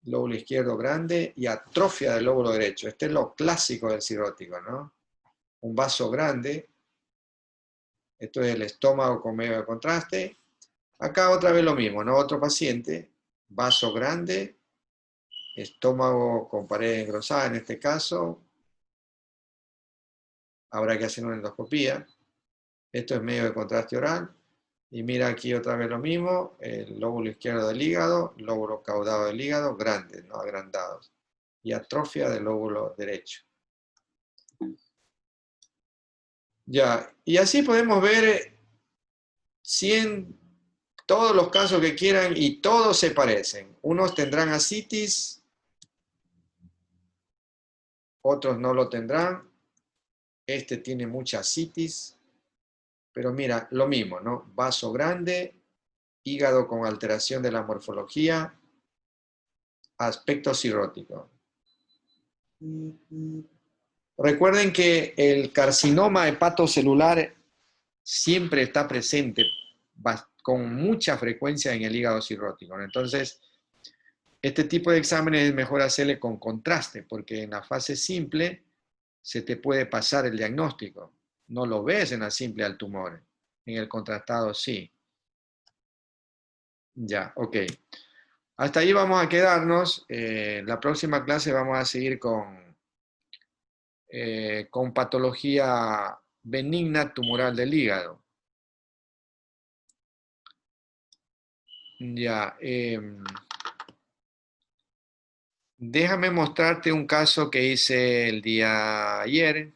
S1: Lóbulo izquierdo grande y atrofia del lóbulo derecho. Este es lo clásico del cirrótico, ¿no? Un vaso grande. Esto es el estómago con medio de contraste. Acá otra vez lo mismo, ¿no? Otro paciente, vaso grande, estómago con pared engrosada en este caso. Habrá que hacer una endoscopía. Esto es medio de contraste oral. Y mira aquí otra vez lo mismo, el lóbulo izquierdo del hígado, lóbulo caudado del hígado, grandes, no agrandados. Y atrofia del lóbulo derecho. Ya, y así podemos ver 100, todos los casos que quieran y todos se parecen. Unos tendrán ascitis, otros no lo tendrán. Este tiene mucha ascitis, pero mira, lo mismo, ¿no? Vaso grande, hígado con alteración de la morfología, aspecto cirrótico. Recuerden que el carcinoma hepatocelular siempre está presente con mucha frecuencia en el hígado cirrótico, ¿no? Entonces, este tipo de exámenes es mejor hacerle con contraste, porque en la fase simple se te puede pasar el diagnóstico. No lo ves en la simple al tumor. En el contrastado sí. Ya, ok. Hasta ahí vamos a quedarnos. La próxima clase vamos a seguir con patología benigna tumoral del hígado. Ya. Déjame mostrarte un caso que hice el día ayer.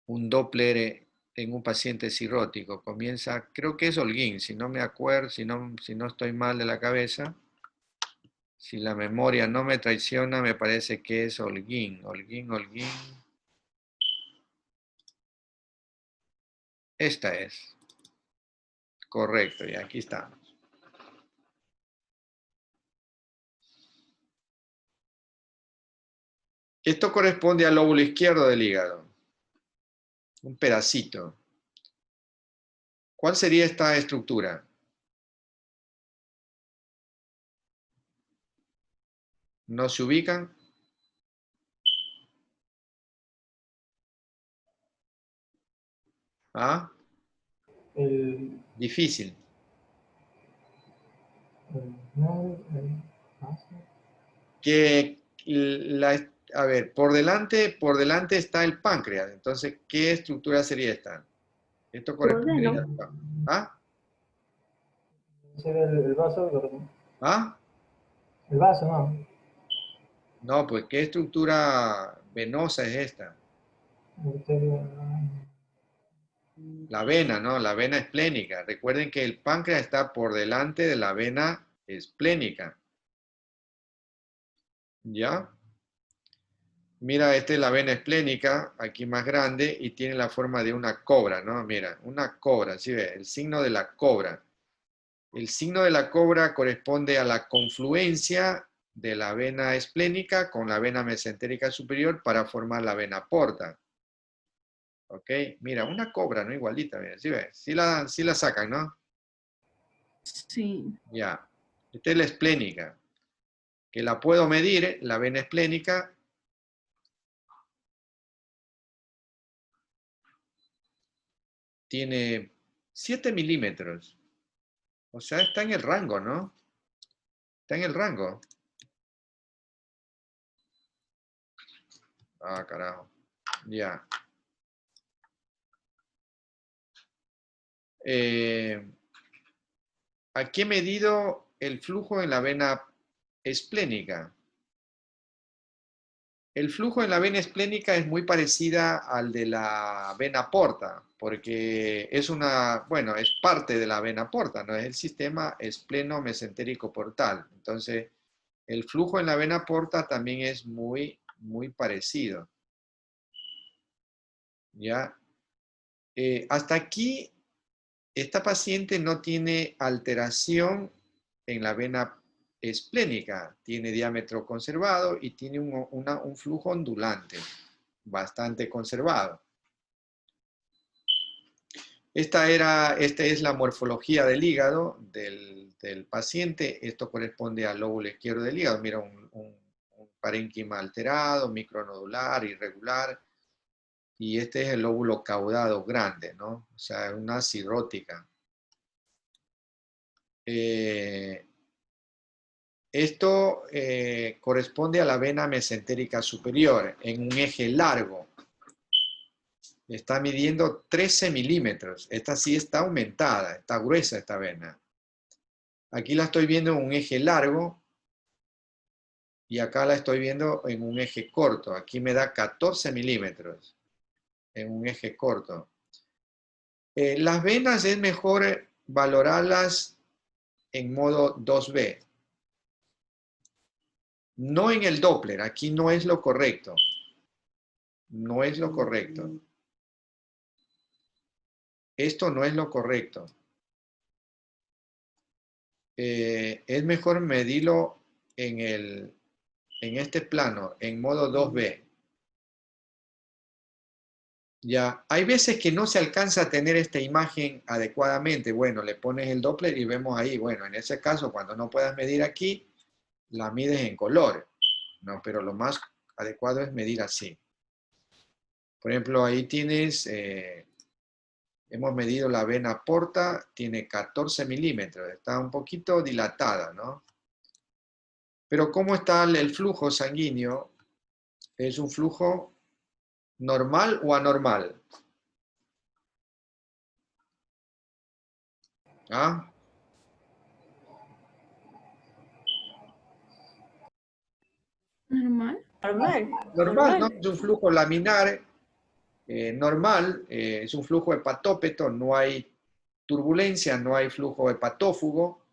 S1: Un Doppler en un paciente cirrótico. Comienza, creo que es Holguín, si no me acuerdo, si no estoy mal de la cabeza. Si la memoria no me traiciona, me parece que es Holguín. Holguín. Esta es. Correcto, y aquí estamos. Esto corresponde al lóbulo izquierdo del hígado. Un pedacito. ¿Cuál sería esta estructura? ¿No se ubican? ¿Ah? Difícil. A ver, por delante está el páncreas. Entonces, ¿qué estructura sería esta? Esto corresponde ¿ah?
S15: El vaso, ¿verdad?
S1: ¿Ah?
S15: El vaso, ¿no?
S1: No, pues ¿qué estructura venosa es esta? La vena, ¿no? La vena esplénica. Recuerden que el páncreas está por delante de la vena esplénica. ¿Ya? Mira, esta es la vena esplénica, aquí más grande, y tiene la forma de una cobra, ¿no? Mira, una cobra, ¿sí ve? El signo de la cobra. El signo de la cobra corresponde a la confluencia de la vena esplénica con la vena mesentérica superior para formar la vena porta. ¿Ok? Mira, una cobra, ¿no? Igualita, mira, ¿sí ves? Sí la sacan, ¿no?
S8: Sí.
S1: Ya. Esta es la esplénica, que la puedo medir, la vena esplénica. Tiene 7 milímetros. O sea, está en el rango, ¿no? Está en el rango. Ah, carajo. Ya. Aquí he medido el flujo en la vena esplénica. El flujo en la vena esplénica es muy parecida al de la vena porta, porque es bueno, es parte de la vena porta, ¿no? Es el sistema espleno-mesentérico portal. Entonces, el flujo en la vena porta también es muy parecido. ¿Ya? Hasta aquí, esta paciente no tiene alteración en la vena esplénica. Tiene diámetro conservado y tiene un flujo ondulante, bastante conservado. Esta es la morfología del hígado del paciente. Esto corresponde al lóbulo izquierdo del hígado. Mira, un parénquima alterado, micronodular, irregular. Y este es el lóbulo caudado grande, ¿no? O sea, una cirrótica. Esto corresponde a la vena mesentérica superior en un eje largo. Está midiendo 13 milímetros. Esta sí está aumentada, está gruesa esta vena. Aquí la estoy viendo en un eje largo y acá la estoy viendo en un eje corto. Aquí me da 14 milímetros en un eje corto. Las venas es mejor valorarlas en modo 2B. No en el Doppler, aquí no es lo correcto. No es lo correcto. Esto no es lo correcto. Es mejor medirlo en este plano, en modo 2B. Ya, hay veces que no se alcanza a tener esta imagen adecuadamente. Bueno, le pones el Doppler y vemos ahí. Bueno, en ese caso, cuando no puedas medir aquí, la mides en color. No, pero lo más adecuado es medir así. Por ejemplo, ahí tienes, hemos medido la vena porta, tiene 14 milímetros. Está un poquito dilatada, ¿no? Pero ¿cómo está el flujo sanguíneo? ¿Es un flujo normal o anormal? ¿Ah?
S8: ¿Normal?
S1: Normal, ¿no? Es un flujo laminar, normal, es un flujo hepatópeto, no hay turbulencia, no hay flujo hepatófugo,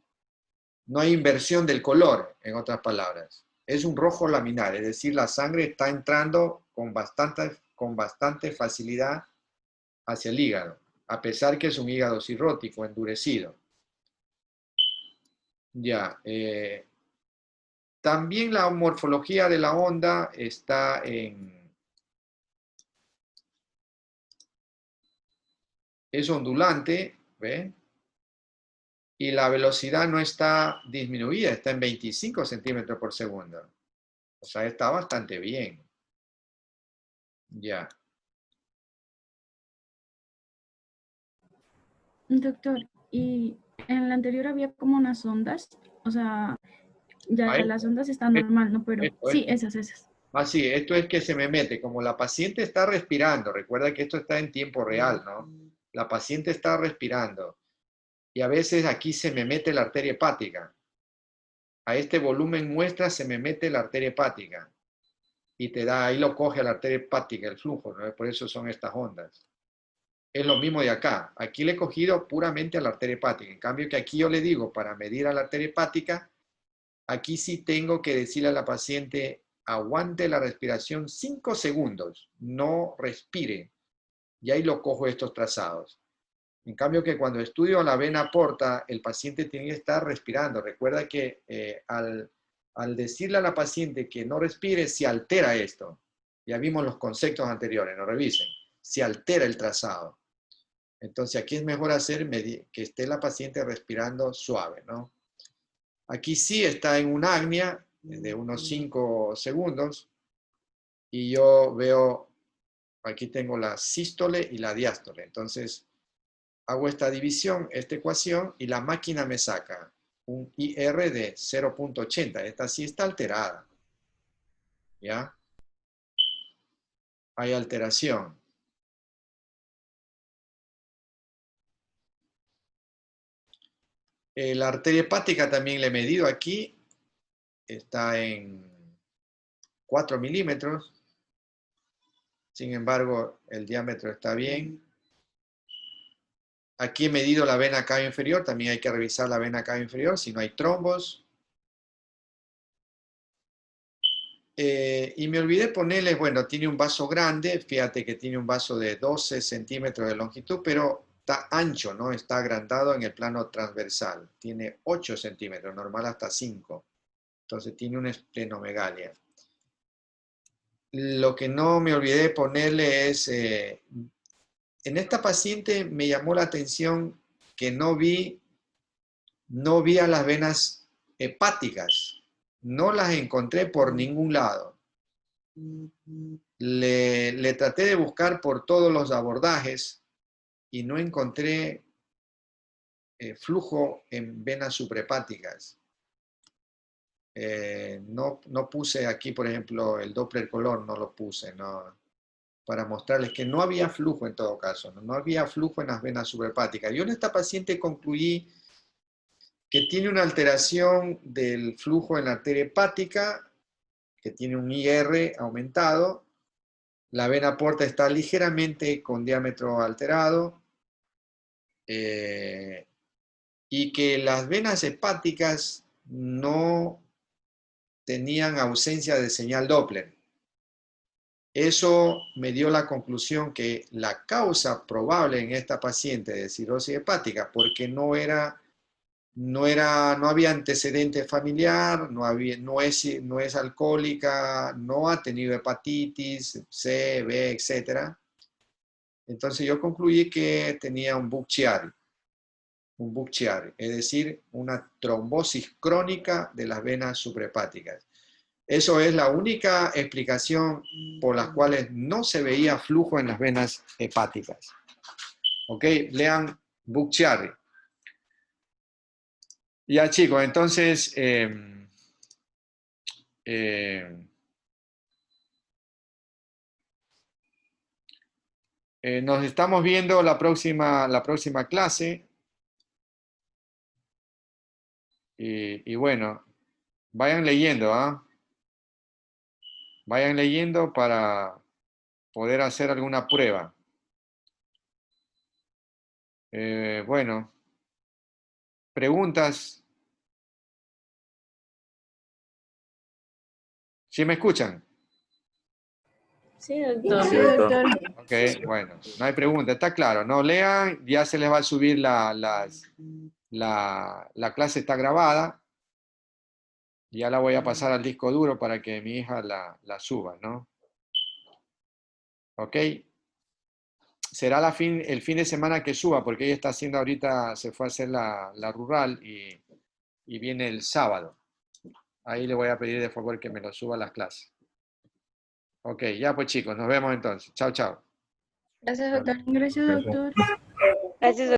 S1: no hay inversión del color, en otras palabras. Es un rojo laminar, es decir, la sangre está entrando con bastante facilidad hacia el hígado, a pesar que es un hígado cirrótico, endurecido. Ya, también la morfología de la onda está es ondulante, ¿ve? Y la velocidad no está disminuida, está en 25 centímetros por segundo. O sea, está bastante bien. Ya.
S8: Doctor, y en la anterior había como unas ondas, o sea, ya
S1: Ahí.
S8: las ondas están normal, ¿no? Pero
S1: Esto,
S8: sí,
S1: esto.
S8: esas.
S1: Ah, sí, esto es que se me mete. Como la paciente está respirando, recuerda que esto está en tiempo real, ¿no? La paciente está respirando y a veces aquí se me mete la arteria hepática. A este volumen muestra se me mete la arteria hepática y te da, ahí lo coge a la arteria hepática, el flujo, ¿no? Por eso son estas ondas. Es lo mismo de acá. Aquí le he cogido puramente a la arteria hepática. En cambio que aquí yo le digo, para medir a la arteria hepática, aquí sí tengo que decirle a la paciente, aguante la respiración 5 segundos, no respire. Y ahí lo cojo estos trazados. En cambio que cuando estudio la vena porta, el paciente tiene que estar respirando. Recuerda que al decirle a la paciente que no respire, se altera esto. Ya vimos los conceptos anteriores, no revisen. Se altera el trazado. Entonces aquí es mejor hacer que esté la paciente respirando suave, ¿no? Aquí sí está en una apnea de unos 5 segundos y yo veo, aquí tengo la sístole y la diástole. Entonces hago esta división, esta ecuación y la máquina me saca un IR de 0.80. Esta sí está alterada. ¿Ya? Hay alteración. La arteria hepática también le he medido aquí. Está en 4 milímetros. Sin embargo, el diámetro está bien. Aquí he medido la vena cava inferior. También hay que revisar la vena cava inferior si no hay trombos. Y me olvidé ponerle, bueno, tiene un vaso grande. Fíjate que tiene un vaso de 12 centímetros de longitud, pero está ancho, ¿no? Está agrandado en el plano transversal. Tiene 8 centímetros, normal hasta 5. Entonces tiene una esplenomegalia. Lo que no me olvidé de ponerle es, en esta paciente me llamó la atención que no vi a las venas hepáticas. No las encontré por ningún lado. Le traté de buscar por todos los abordajes y no encontré flujo en venas suprahepáticas. No puse aquí, por ejemplo, el Doppler color, no lo puse, ¿no? Para mostrarles que no había flujo en todo caso, no había flujo en las venas suprahepáticas. Yo en esta paciente concluí que tiene una alteración del flujo en la arteria hepática, que tiene un IR aumentado, la vena porta está ligeramente con diámetro alterado, y que las venas hepáticas no tenían ausencia de señal Doppler. Eso me dio la conclusión que la causa probable en esta paciente de cirrosis hepática, porque no había antecedente familiar, no es alcohólica, no ha tenido hepatitis, C, B, etc. Entonces yo concluí que tenía un Buch-Chiari, es decir, una trombosis crónica de las venas suprahepáticas. Eso es la única explicación por las cuales no se veía flujo en las venas hepáticas. ¿Ok? Lean Buch-Chiari. Ya chicos, entonces nos estamos viendo la próxima clase. Y bueno, vayan leyendo, ¿ah? Vayan leyendo para poder hacer alguna prueba. Bueno, preguntas. ¿Sí me escuchan?
S8: Sí, doctor.
S3: Sí, doctor.
S1: Ok, bueno, no hay pregunta, está claro. No lean, ya se les va a subir la clase, está grabada. Ya la voy a pasar al disco duro para que mi hija la suba, ¿no? Ok. Será el fin de semana que suba, porque ella está haciendo ahorita, se fue a hacer la rural y viene el sábado. Ahí le voy a pedir de favor que me lo suba a las clases. Ok, ya pues chicos, nos vemos entonces. Chao, chao.
S2: Gracias, doctor.
S8: Gracias, doctor.
S14: Gracias,